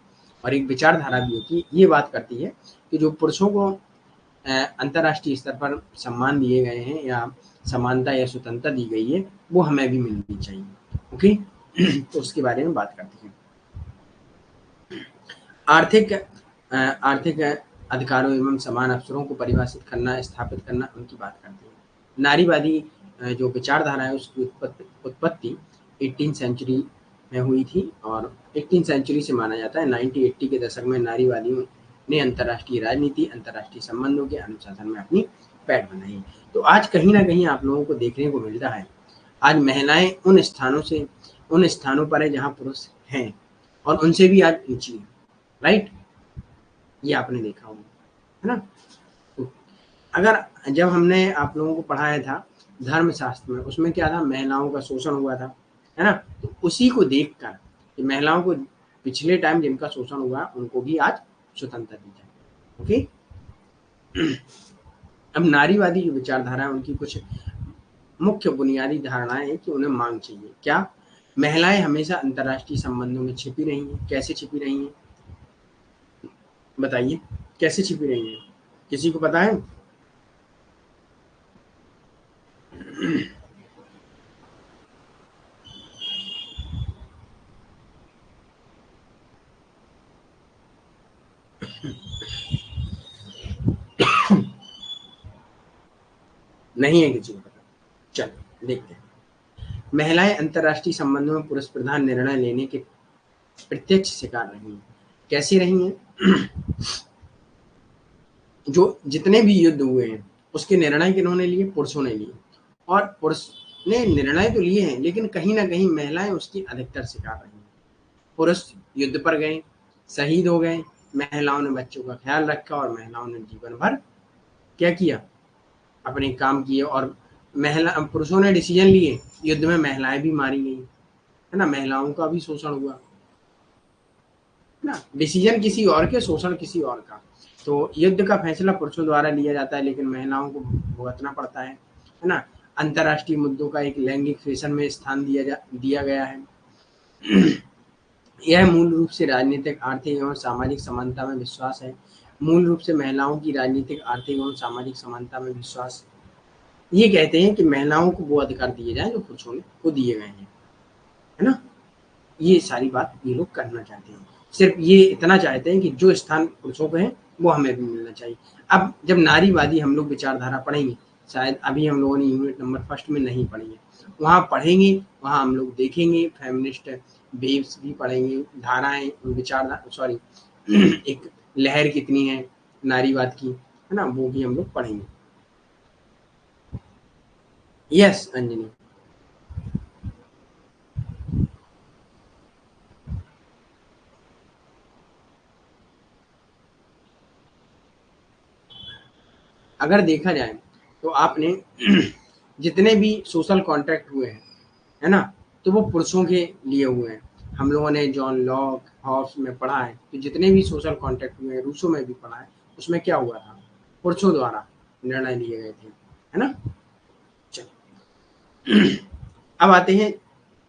[SPEAKER 1] और एक विचारधारा भी होती है। ये बात करती है कि जो पुरुषों को अंतर्राष्ट्रीय स्तर पर सम्मान दिए गए हैं या समानता या स्वतंत्रता दी गई है, वो हमें भी मिलनी चाहिए। ओके तो उसके बारे में बात करते हैं। आर्थिक अधिकारों एवं समान अवसरों को परिभाषित करना, स्थापित करना, उनकी बात करते हैं। नारीवादी जो विचारधारा है उसकी उत्पत्ति 18th सेंचुरी में हुई थी और 18th सेंचुरी से माना जाता है 1980 के दशक में नारीवादियों ने अंतर्राष्ट्रीय राजनीति, अंतर्राष्ट्रीय संबंधों के अनुशासन में अपनी पैठ बनाई। तो आज कहीं ना कहीं आप लोगों को देखने को मिलता है, आज महिलाएं उन स्थानों पर है जहां पुरुष हैं और उनसे भी आज नीची है। राइट, ये आपने देखा होगा, है ना। तो अगर जब हमने आप लोगों को पढ़ाया था धर्मशास्त्र में, उसमें क्या था, महिलाओं का शोषण हुआ था, है ना। तो उसी को देखकर कि महिलाओं को पिछले टाइम जिनका शोषण हुआ उनको भी आज स्वतंत्रता दी जाए। ओके अब नारीवादी जो विचारधारा है उनकी कुछ मुख्य बुनियादी धारणाएं हैं कि उन्हें मांग चाहिए क्या। महिलाएं हमेशा अंतर्राष्ट्रीय संबंधों में छिपी रही हैं। कैसे छिपी रही हैं बताइए, कैसे छिपी रही हैं, किसी को पता है? नहीं है किसी को पता? चलो देखते हैं। महिलाएं अंतर्राष्ट्रीय संबंधों में पुरुष प्रधान निर्णय लेने के प्रत्यक्ष शिकार रही हैं। कैसी रही हैं? जो जितने भी युद्ध हुए हैं उसके निर्णय किन्होंने लिए? पुरुषों ने लिए। और पुरुष ने निर्णय तो लिए हैं लेकिन कहीं ना कहीं महिलाएं उसकी अधिकतर शिकार रही हैं। पुरुष युद्ध पर गए, शहीद हो गए, महिलाओं ने बच्चों का ख्याल रखा और महिलाओं ने जीवन भर क्या किया, अपने काम किए। और पुरुषों ने डिसीजन लिए, युद्ध में महिलाएं भी मारी गई, है ना, महिलाओं का भी शोषण हुआ, है ना। डिसीजन किसी और के, शोषण किसी और का। तो युद्ध का फैसला पुरुषों द्वारा लिया जाता है लेकिन महिलाओं को भुगतना पड़ता है ना। अंतर्राष्ट्रीय मुद्दों का एक लैंगिक फैशन में स्थान दिया गया है। यह मूल रूप से राजनीतिक, आर्थिक एवं सामाजिक समानता में विश्वास है। मूल रूप से महिलाओं की राजनीतिक, आर्थिक एवं सामाजिक समानता में विश्वास। ये कहते हैं कि महिलाओं को वो अधिकार दिए जाए जो पुरुषों को दिए गए हैं, है ना। ये सारी बात ये लोग करना चाहते हैं। सिर्फ ये इतना चाहते हैं कि जो स्थान पुरुषों को है वो हमें भी मिलना चाहिए। अब जब नारीवादी हम लोग विचारधारा पढ़ेंगे, शायद अभी हम लोगों ने यूनिट नंबर फर्स्ट में नहीं पढ़ी है, वहाँ पढ़ेंगे, वहाँ हम लोग देखेंगे फेमिनिस्ट वेव्स भी पढ़ेंगे, धाराएं, विचारधारा, सॉरी एक लहर कितनी है नारीवाद की, है ना, वो भी हम लोग पढ़ेंगे। यस अंजनी। अगर देखा जाए तो आपने जितने भी सोशल कॉन्ट्रैक्ट हुए हैं, है ना, तो वो पुरुषों के लिए हुए हैं। हम लोगों ने जॉन लॉक, हॉब्स में पढ़ा है, तो जितने भी सोशल कॉन्ट्रैक्ट हुए हैं, रूसो में भी पढ़ा है, उसमें क्या हुआ था, पुरुषों द्वारा निर्णय लिए गए थे, है ना। चलो अब आते हैं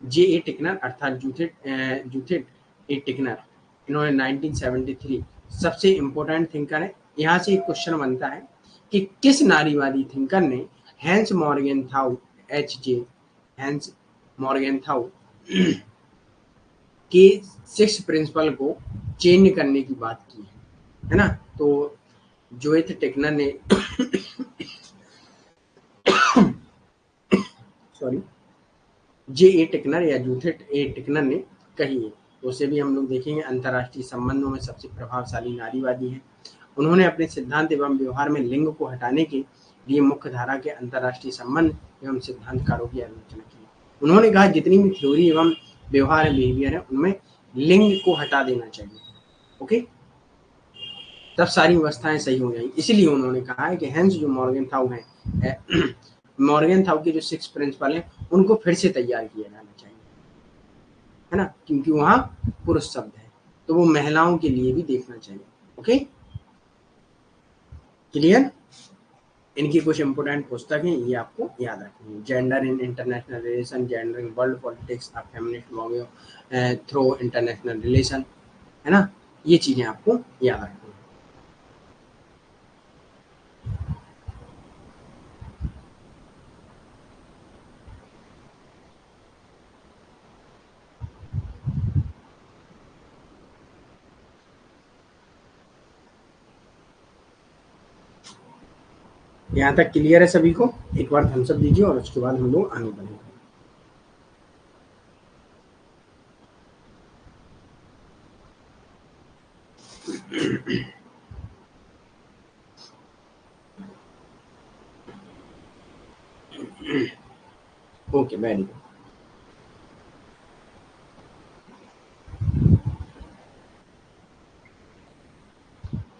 [SPEAKER 1] जे ए टिकनर अर्थात जूथिट ए टिकनर। इन्होंने 1973 सबसे इम्पोर्टेंट थिंकर है। यहाँ से एक क्वेश्चन बनता है कि किस नारीवादी थिंकर ने हैंस मॉर्गेनथाउ हैंस मॉर्गेनथाउ के 6 प्रिंसिपल को चेंज करने की बात की है ना। तो जोएथ टेक्नर ने सॉरी जे ए टेक्नर या जूथिट ए टेक्नर ने कही है तो उसे भी हम लोग देखेंगे। अंतर्राष्ट्रीय संबंधों में सबसे प्रभावशाली नारीवादी हैं। उन्होंने अपने सिद्धांत एवं व्यवहार में लिंग को हटाने के लिए मुख्य धारा के अंतर्राष्ट्रीय संबंध एवं सिद्धांतकारों की आलोचना की। उन्होंने कहा जितनी भी थ्योरी एवं व्यवहार है, बिहेवियर है, उनमें लिंग को हटा देना चाहिए। ओके, तब सारी व्यवस्थाएं सही हो जाएंगी। इसीलिए उन्होंने कहा है कि हेंस जो मॉर्गेनथाउ हैं मॉर्गेनथाउ के जो 6 प्रिंसिपल हैं उनको फिर से तैयार किया जाना चाहिए, है ना, क्योंकि वहां पुरुष शब्द है तो वो महिलाओं के लिए भी देखना चाहिए। Okay, clear. इनकी कुछ इंपोर्टेंट पुस्तक हैं, ये आपको याद रखनी है। Gender in international relation, gender in world politics, a feminist movement through international relation, है ना, ये चीजें आपको याद रखनी है। यहाँ तक क्लियर है सभी को? एक बार थम्स अप दीजिए और उसके बाद हम लोग आगे बढ़ेंगे। Okay, very good.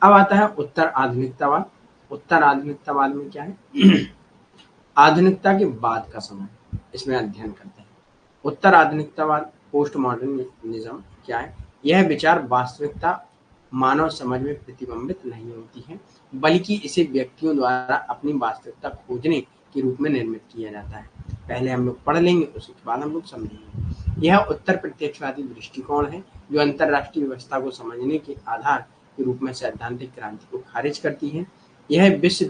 [SPEAKER 1] अब आता है उत्तर आधुनिकतावाद। उत्तर आधुनिकतावाद में क्या है? आधुनिकता के बाद का समय, इसमें अध्ययन करते हैं। उत्तर आधुनिकतावाद, पोस्ट मॉडर्निज्म क्या है? यह विचार वास्तविकता मानव समझ में प्रतिबिंबित नहीं होती है, बल्कि इसे व्यक्तियों द्वारा अपनी वास्तविकता खोजने के रूप में निर्मित किया जाता है। पहले हम लोग पढ़ लेंगे, उसके बाद हम लोग समझेंगे। यह उत्तर प्रत्यक्षवादी दृष्टिकोण है जो अंतरराष्ट्रीय व्यवस्था को समझने के आधार के रूप में सैद्धांतिक क्रांति को खारिज करती है। यह विश्व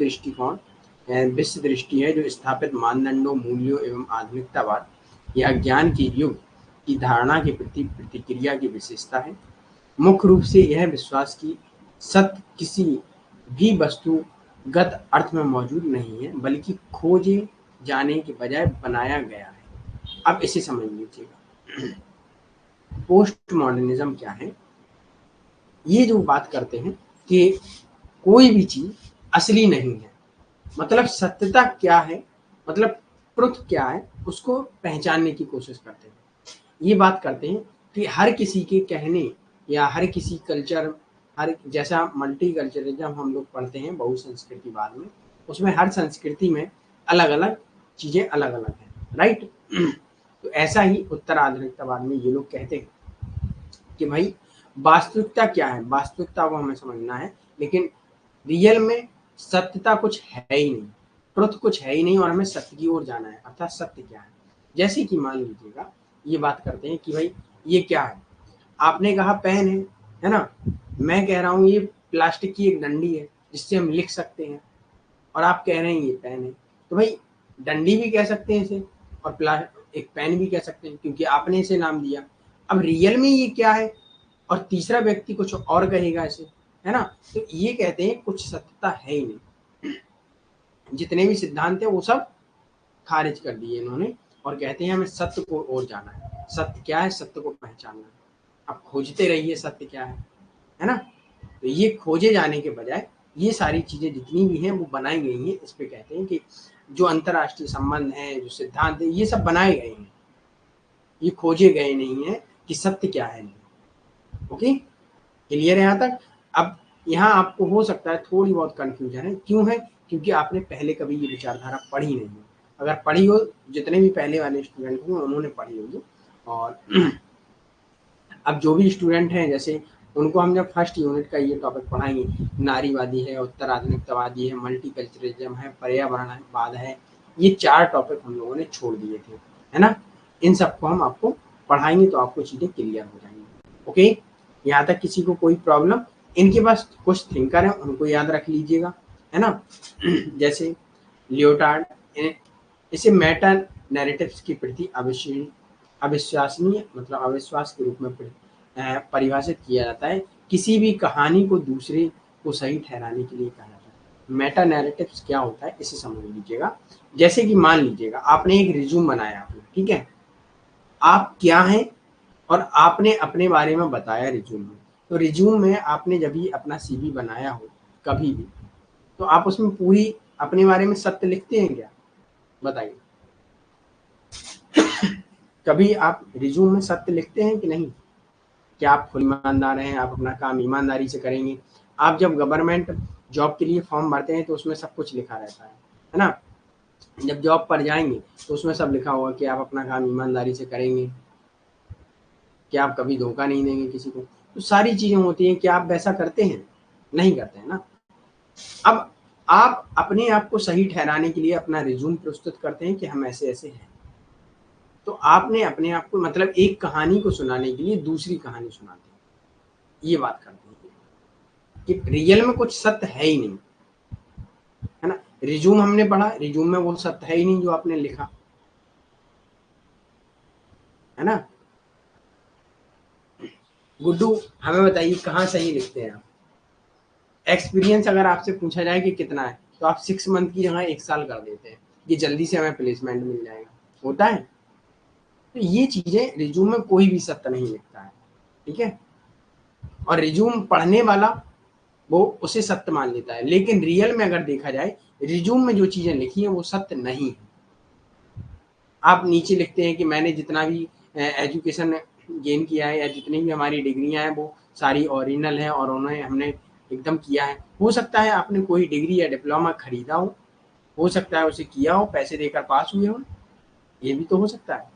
[SPEAKER 1] दृष्टि है जो स्थापित मानदंडों, मूल्यों एवं आधुनिकतावाद या ज्ञान के युग की धारणा के प्रति प्रतिक्रिया की विशेषता है। मुख्य रूप से यह विश्वास की सत्य किसी भी वस्तुगत अर्थ में मौजूद नहीं है, बल्कि खोजे जाने के बजाय बनाया गया है। अब इसे समझ लीजिएगा। पोस्ट मॉडर्निज्म क्या है? ये जो बात करते हैं कि कोई भी चीज असली नहीं है, मतलब सत्यता क्या है, मतलब ट्रुथ क्या है, उसको पहचानने की कोशिश करते हैं। ये बात करते हैं कि हर किसी के कहने या हर किसी कल्चर, हर जैसा मल्टी कल्चरिज्म हम लोग पढ़ते हैं बहुसंस्कृतिवाद में, उसमें हर संस्कृति में अलग अलग चीजें अलग अलग हैं, राइट। तो ऐसा ही उत्तर आधुनिकतावाद में ये लोग कहते हैं कि भाई वास्तविकता क्या है, वास्तविकता को हमें समझना है, लेकिन रियल में सत्यता कुछ है ही नहीं, ट्रुथ कुछ है ही नहीं, और हमें सत्य की ओर जाना है। अर्थात सत्य क्या है? जैसे कि मान लीजिएगा, ये बात करते हैं कि भाई ये क्या है? आपने कहा पेन है ना, मैं कह रहा हूँ ये प्लास्टिक की एक डंडी है जिससे हम लिख सकते हैं, और आप कह रहे हैं ये पेन है। तो भाई डंडी भी कह सकते हैं इसे, और एक पेन भी कह सकते हैं, क्योंकि आपने इसे नाम दिया। अब रियल में ये क्या है, और तीसरा व्यक्ति कुछ और कहेगा इसे, है ना। तो ये कहते हैं कुछ सत्यता है ही नहीं, जितने भी सिद्धांत है वो सब खारिज कर दिए इन्होंने, और कहते हैं हमें सत्य को और जाना है। सत्य क्या है? सत्य को पहचानना है। अब खोजते रहिए सत्य क्या है ना। तो ये खोजे जाने के बजाय ये सारी चीजें जितनी भी हैं वो बनाई गई हैं। इस पे कहते हैं कि जो अंतरराष्ट्रीय संबंध है, जो सिद्धांत है, ये सब बनाए गए हैं, ये खोजे गए नहीं है कि सत्य क्या है। ओके, क्लियर है यहाँ तक? अब यहाँ आपको हो सकता है थोड़ी बहुत कंफ्यूजन है, क्यों है? क्योंकि आपने पहले कभी ये विचारधारा पढ़ी नहीं है। अगर पढ़ी हो, जितने भी पहले वाले स्टूडेंट हो उन्होंने पढ़ी होगी, और अब जो भी स्टूडेंट हैं, जैसे उनको हम जब फर्स्ट यूनिट का ये टॉपिक पढ़ाएंगे, नारीवादी है, उत्तर आधुनिकतावादी है, मल्टीकल्चरलिज्म है, पर्यावरणवाद है, ये 4 टॉपिक हम लोगों ने छोड़ दिए थे, है ना। इन सबको हम आपको पढ़ाएंगे तो आपको चीजें क्लियर हो जाएंगी। ओके, यहाँ तक किसी को कोई प्रॉब्लम? इनके पास कुछ थिंकर है, उनको याद रख लीजिएगा, है ना। जैसे लियोटार्ड, इसे मेटा नैरेटिव्स की प्रति अविश्वसनीय, मतलब अविश्वास के रूप में परिभाषित किया जाता है। किसी भी कहानी को दूसरे को सही ठहराने के लिए कहा जाता है। मेटा नैरेटिव्स क्या होता है इसे समझ लीजिएगा। जैसे कि मान लीजिएगा आपने एक रिज्यूम बनाया आपने, ठीक है, आप क्या हैं और आपने अपने बारे में बताया रिज्यूम में, तो रिज्यूम में आपने जब भी अपना सीवी बनाया हो कभी भी, तो आप उसमें पूरी अपने बारे में सत्य लिखते हैं क्या? बताइए। कभी आप रिज्यूम में सत्य लिखते हैं कि नहीं? क्या आप खुद ईमानदार हैं, आप अपना काम ईमानदारी से करेंगे? आप जब गवर्नमेंट जॉब के लिए फॉर्म भरते हैं तो उसमें सब कुछ लिखा रहता है ना? जब जॉब पर जाएंगे तो उसमें सब लिखा होगा कि आप अपना काम ईमानदारी से करेंगे, कि आप कभी धोखा नहीं देंगे किसी को। तो सारी चीजें होती हैं, क्या आप वैसा करते हैं? नहीं करते हैं ना। अब आप अपने आप को सही ठहराने के लिए अपना रिज्यूम प्रस्तुत करते हैं कि हम ऐसे ऐसे हैं, तो आपने अपने आप को मतलब एक कहानी को सुनाने के लिए दूसरी कहानी सुनाते हैं, ये बात करते हैं कि रियल में कुछ सत्य है ही नहीं, है ना। रिज्यूम हमने पढ़ा, रिज्यूम में वो सत्य है ही नहीं जो आपने लिखा, है ना। गुड्डू हमें बताइए कहाँ सही लिखते हैं आप? एक्सपीरियंस अगर आपसे पूछा जाए कि कितना है, तो आप 6 मंथ की जगह 1 साल कर देते हैं कि जल्दी से हमें प्लेसमेंट मिल जाएगा, होता है। तो ये चीजें रिज्यूम में कोई भी सत्य नहीं लिखता है, ठीक है। और रिज्यूम पढ़ने वाला वो उसे सत्य मान लेता है, लेकिन रियल में अगर देखा जाए रिज्यूम में जो चीजें लिखी हैं वो सत्य नहीं है। आप नीचे लिखते हैं कि मैंने जितना भी एजुकेशन गेन किया है या जितनी भी हमारी डिग्रियां हैं वो सारी ओरिजिनल है और उन्हें हमने एकदम किया है। हो सकता है आपने कोई डिग्री या डिप्लोमा खरीदा हो सकता है उसे किया हो, पैसे देकर पास हुए हो, ये भी तो हो सकता है।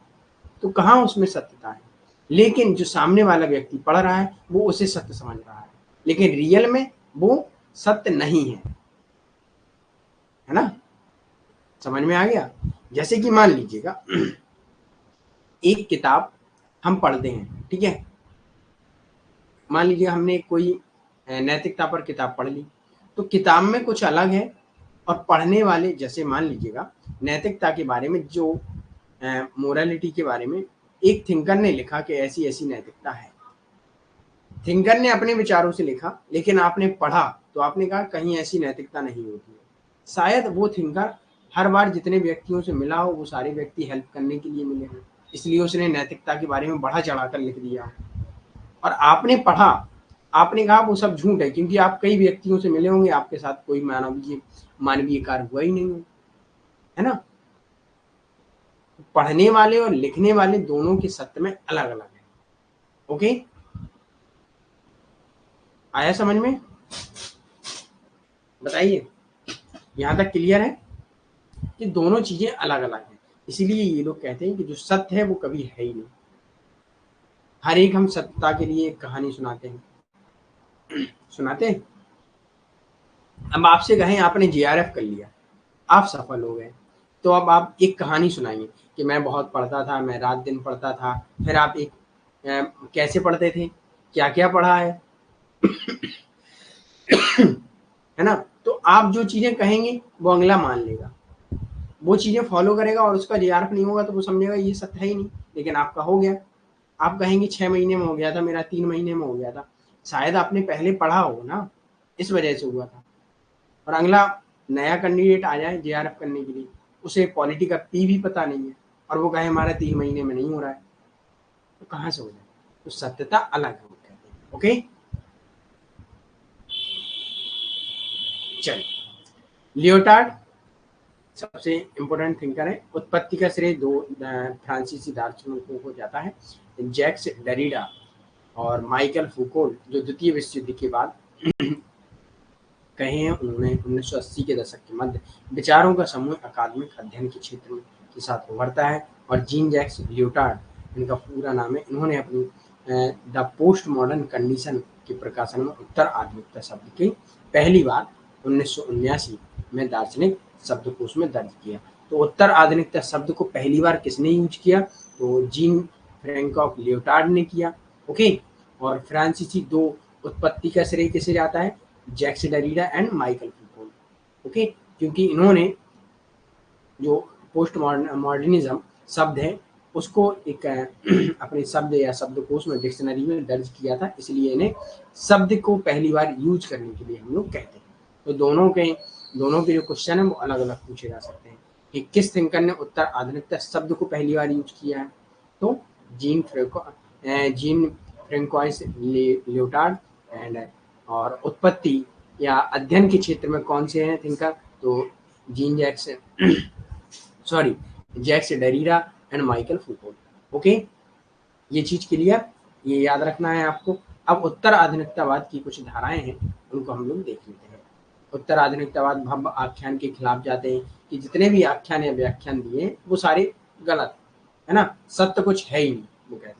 [SPEAKER 1] तो कहाँ उसमें सत्यता है? लेकिन जो सामने वाला व्यक्ति पढ़ रहा है वो उसे सत्य समझ रहा है, लेकिन रियल में वो सत्य नहीं है ना। समझ में आ गया? जैसे कि मान लीजिएगा एक किताब हम पढ़ते हैं, ठीक है। मान लीजिए हमने कोई नैतिकता पर किताब पढ़ ली, तो किताब में कुछ अलग है और पढ़ने वाले, जैसे मान लीजिएगा नैतिकता के बारे में जो मोरालिटी के बारे में एक थिंकर ने लिखा कि ऐसी ऐसी नैतिकता है। थिंकर ने अपने विचारों से लिखा, लेकिन आपने पढ़ा तो आपने कहा कहीं ऐसी नैतिकता नहीं होती है। शायद वो थिंकर हर बार जितने व्यक्तियों से मिला हो वो सारे व्यक्ति हेल्प करने के लिए मिले हों, इसलिए उसने नैतिकता के बारे में बढ़ा चढ़ाकर लिख दिया। और आपने पढ़ा, आपने कहा वो सब झूठ है, क्योंकि आप कई व्यक्तियों से मिले होंगे, आपके साथ कोई मानवीय कार्य हुआ ही नहीं हो, है ना। पढ़ने वाले और लिखने वाले दोनों के सत्य में अलग अलग है। ओके, आया समझ में? बताइए, यहां तक क्लियर है कि दोनों चीजें अलग अलग हैं। इसीलिए ये लोग कहते हैं कि जो सत्य है वो कभी है ही नहीं। हर एक हम सत्यता के लिए एक कहानी सुनाते हैं। अब आपसे कहें आपने जेआरएफ कर लिया, आप सफल हो गए, तो अब आप एक कहानी सुनाएंगे कि मैं बहुत पढ़ता था, मैं रात दिन पढ़ता था। फिर आप एक कैसे पढ़ते थे, क्या क्या पढ़ा है ना। तो आप जो चीजें कहेंगे वो अगला मान लेगा, वो चीजें फॉलो करेगा, और उसका जेआरएफ नहीं होगा तो वो समझेगा ये सत्य है ही नहीं, लेकिन आपका हो गया। आप कहेंगे 6 महीने में हो गया था, मेरा 3 महीने में हो गया था। शायद आपने पहले पढ़ा हो ना, इस वजह से हुआ था। और अगला नया कैंडिडेट आ जाए जेआरएफ करने के लिए, उसे पॉलिटी का पी भी पता नहीं है, और वो कहे हमारा 3 महीने में नहीं हो रहा है, तो कहाँ से हो जाए? तो सत्यता अलग है, कहते हैं। ओके, चलिए। लियोटार्ड सबसे इंपॉर्टेंट थिंकर है। उत्पत्ति का श्रेय 2 फ्रांसीसी दार्शनिकों को जाता है, जैक्स डेरिडा और माइकल फूकोल्ट, जो द्वितीय विश्व युद्ध के बाद कहे हैं। उन्होंने 1980 के दशक के मध्य विचारों का समूह अकादमिक अध्ययन के क्षेत्र में के साथ उभरता है। और जीन जैक्स लियोटार्ड इनका पूरा नाम है। इन्होंने अपनी द पोस्ट मॉडर्न कंडीशन के प्रकाशन में उत्तर आधुनिकता शब्द की पहली बार 1979 में दार्शनिक शब्दकोश में दर्ज किया। तो उत्तर आधुनिकता शब्द को पहली बार किसने यूज किया? तो जीन फ्रैंकॉफ लियोटार्ड ने किया। ओके, और फ्रांसीसी 2 उत्पत्ति का श्रेय किसे जाता है? Jacques Derrida and Michael Foucault. Okay, क्योंकि इन्होंने जो पोस्ट मॉडर्निज्म शब्द है उसको एक अपने शब्द या शब्दकोश में डिक्शनरी में दर्ज किया था, इसलिए इन्हें शब्द को पहली बार यूज करने के लिए हम लोग कहते हैं। तो दोनों के जो क्वेश्चन है वो अलग अलग पूछे जा सकते हैं कि किस थिंकर ने उत्तर आधुनिकता शब्द को पहली बार यूज किया है। तो gene gene François Leotard and और उत्पत्ति या अध्ययन के क्षेत्र में कौन से हैं थिंकर, तो Jean Jacques sorry Jacques Derrida and Michael Foucault. Okay, ये चीज क्लियर, ये याद रखना है आपको। अब उत्तर आधुनिकतावाद की कुछ धाराएं हैं, उनको हम लोग देख लेते हैं। उत्तर आधुनिकतावाद भव्य आख्यान के खिलाफ जाते हैं कि जितने भी आख्यान या व्याख्यान दिए वो सारे गलत है ना, सत्य कुछ है ही नहीं, वो कहते हैं।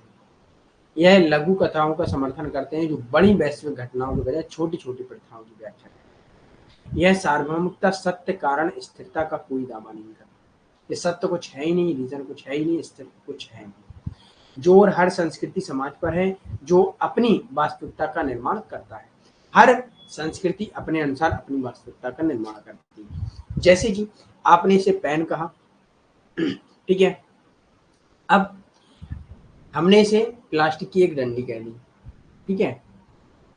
[SPEAKER 1] यह लघु कथाओं का समर्थन करते हैं जो बड़ी वैश्विक घटनाओं के बजाय छोटी छोटी प्रथाओं की व्याख्या करते हैं। यह सार्वभौमिकता, सत्य, कारण, स्थिरता का कोई दावा नहीं करता। ये सत्य कुछ है ही नहीं, रीजन कुछ है ही नहीं, स्थिर कुछ है नहीं। जोर हर संस्कृति समाज पर है जो अपनी वास्तविकता का निर्माण करता है। हर संस्कृति अपने अनुसार अपनी वास्तविकता का निर्माण करती है। जैसे कि आपने इसे पेन कहा, ठीक है, अब हमने इसे प्लास्टिक की एक डंडी कह दी, ठीक है,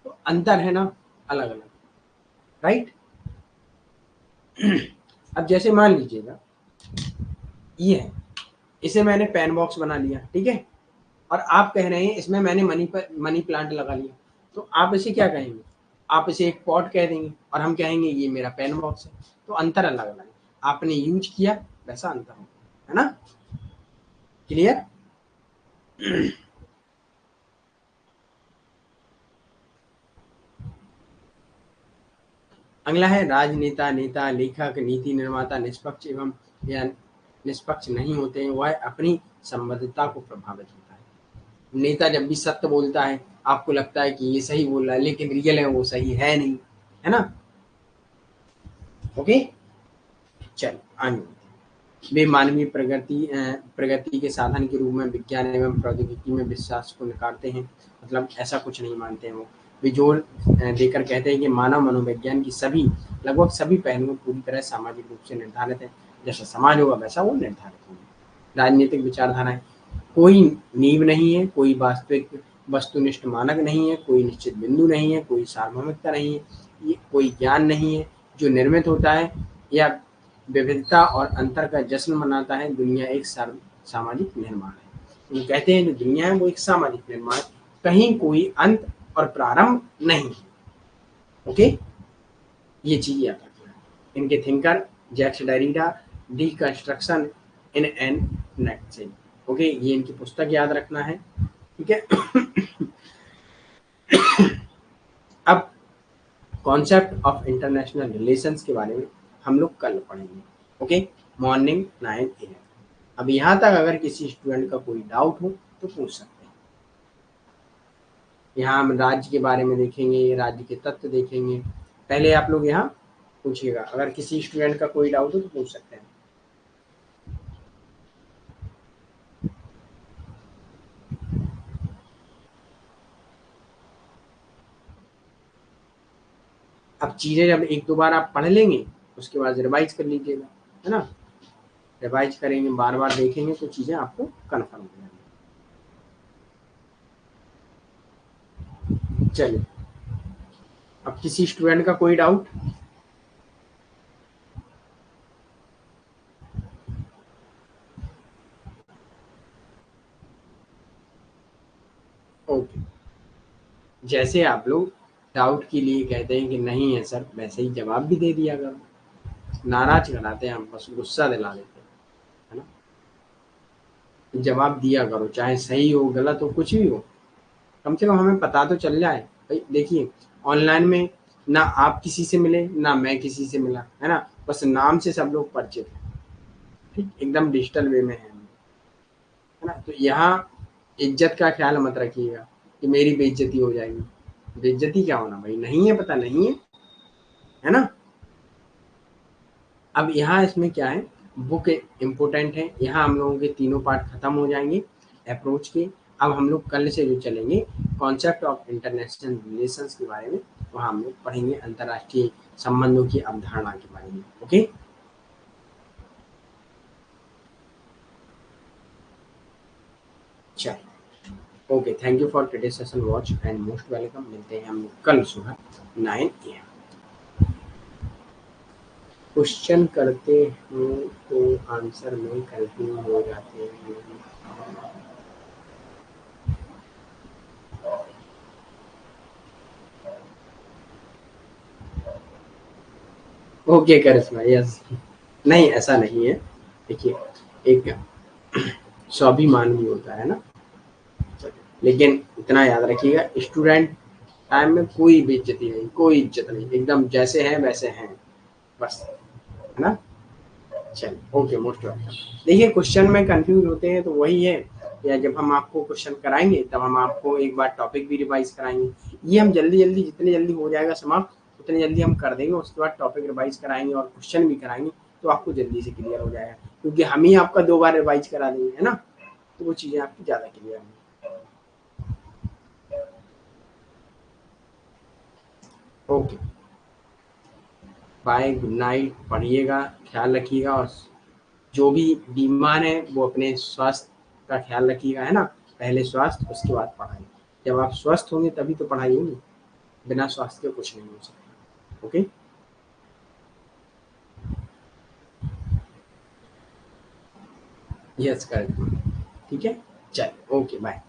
[SPEAKER 1] तो अंतर है ना, अलग अलग, राइट। अब जैसे मान लीजिएगा ये है, इसे मैंने पेन बॉक्स बना लिया, ठीक है, और आप कह रहे हैं इसमें मैंने मनी प्लांट लगा लिया, तो आप इसे क्या कहेंगे, आप इसे एक पॉट कह देंगे और हम कहेंगे ये मेरा पेन बॉक्स है। तो अंतर अलग अलग है, आपने यूज किया वैसा अंतर होगा, है ना, क्लियर। अगला है राजनेता, नेता, लेखक, नीति निर्माता निष्पक्ष एवं या निष्पक्ष नहीं होते हैं, वह अपनी संबद्धता को प्रभावित होता है। नेता जब भी सत्य बोलता है आपको लगता है कि ये सही बोल रहा है, लेकिन रियल है वो सही है नहीं, है ना। ओके, चल आगे। वे मानवीय प्रगति के साधन के रूप में विज्ञान एवं प्रौद्योगिकी में विश्वास को नकारते हैं, मतलब ऐसा कुछ नहीं मानते हैं वो। वे जोर देकर कहते हैं कि मानव मनोविज्ञान की लगभग सभी पहलुओं पूरी तरह सामाजिक रूप से निर्धारित है, जैसा समाज होगा वैसा वो निर्धारित होगा। राजनीतिक विचारधाराएं, कोई नींव नहीं है, कोई वास्तविक वस्तुनिष्ठ मानक नहीं है, कोई निश्चित बिंदु नहीं है, कोई सार्वभौमिकता नहीं है, ये कोई ज्ञान नहीं है जो निर्मित होता है या विविधता और अंतर का जश्न मनाता है। दुनिया एक सामाजिक निर्माण है। वो कहते हैं जो दुनिया है वो एक सामाजिक निर्माण, कहीं कोई अंत और प्रारंभ नहीं है। ओके, ये चीज याद रखना है। इनके thinker Jacques Derrida, deconstruction in an nutshell. Okay, ये इनकी पुस्तक याद रखना है, ठीक है। अब कॉन्सेप्ट ऑफ इंटरनेशनल रिलेशंस के बारे में हम लोग कल पढ़ेंगे। Okay, morning 9 AM। अब यहाँ तक अगर किसी स्टूडेंट का कोई डाउट हो तो पूछ सकते हैं। यहाँ हम राज्य के बारे में देखेंगे, राज्य के तत्व देखेंगे। पहले आप लोग यहाँ पूछिएगा, अगर किसी स्टूडेंट का कोई डाउट हो तो पूछ सकते हैं। अब चीजें जब एक दो बार आप पढ़ लेंगे उसके बाद रिवाइज कर लीजिएगा, है ना। रिवाइज करेंगे, बार बार देखेंगे तो चीजें आपको कन्फर्म हो जाएंगी। चलिए, अब किसी स्टूडेंट का कोई डाउट? ओके, जैसे आप लोग डाउट के लिए कहते हैं कि नहीं है सर, वैसे ही जवाब भी दे दिया करो। नाराज कराते हैं हम, बस गुस्सा दिला देते हैं, है ना। जवाब दिया करो, चाहे सही हो गलत हो कुछ भी हो, कम से कम हमें पता तो चल जाए। भाई देखिए, ऑनलाइन में ना आप किसी से मिले ना मैं किसी से मिला, है ना, बस नाम से सब लोग परिचित हैं, ठीक, एकदम डिजिटल वे में है ना। तो यहाँ इज्जत का ख्याल मत रखिएगा कि मेरी बेइज्जती हो जाएगी। बेइज्जती क्या होना भाई, नहीं है पता नहीं है ना। अब यहाँ इसमें क्या है, बुक इम्पोर्टेंट है। यहाँ हम लोगों के तीनों पार्ट खत्म हो जाएंगे अप्रोच के। अब हम लोग कल से जो चलेंगे कॉन्सेप्ट ऑफ इंटरनेशनल रिलेशंस के बारे में, वहाँ हम लोग पढ़ेंगे अंतर्राष्ट्रीय संबंधों की अवधारणा के बारे में। ओके, चलो, okay, thank you for today session watch and most welcome. मिलते हैं हम लोग कल सुबह 9 AM। क्वेश्चन करते हो तो आंसर में कंफ्यूज हो जाते हैं। ओके करिश्मा, यस। नहीं ऐसा नहीं है, देखिए एक स्वाभिमान भी होता है ना। लेकिन इतना याद रखिएगा, स्टूडेंट टाइम में कोई बेइज्जती नहीं, कोई इज्जत नहीं, एकदम जैसे हैं वैसे हैं, बस, है ना। चलिए ओके, मोस्ट वेलकम। देखिए क्वेश्चन में कंफ्यूज होते हैं तो वही है, या जब हम आपको क्वेश्चन कराएंगे तब हम आपको एक बार टॉपिक भी रिवाइज कराएंगे। ये हम जल्दी जल्दी, जितनी जल्दी हो जाएगा समाप्त उतनी जल्दी हम कर देंगे, उसके बाद टॉपिक रिवाइज कराएंगे और क्वेश्चन भी कराएंगे, तो आपको जल्दी से क्लियर हो जाएगा, क्योंकि हम ही आपका 2 बार रिवाइज करा देंगे, है ना, तो वो चीज़ें आपकी ज़्यादा क्लियर होंगी। ओके, बाय, गुड नाइट, पढ़िएगा, ख्याल रखिएगा, और जो भी बीमार है वो अपने स्वास्थ्य का ख्याल रखिएगा, है ना। पहले स्वास्थ्य, उसके बाद पढ़ाई। जब आप स्वस्थ होंगे तभी तो पढ़ाई होगी, बिना स्वास्थ्य के कुछ नहीं हो सकता। ओके, यस करेक्ट, ठीक है, चलिए ओके बाय।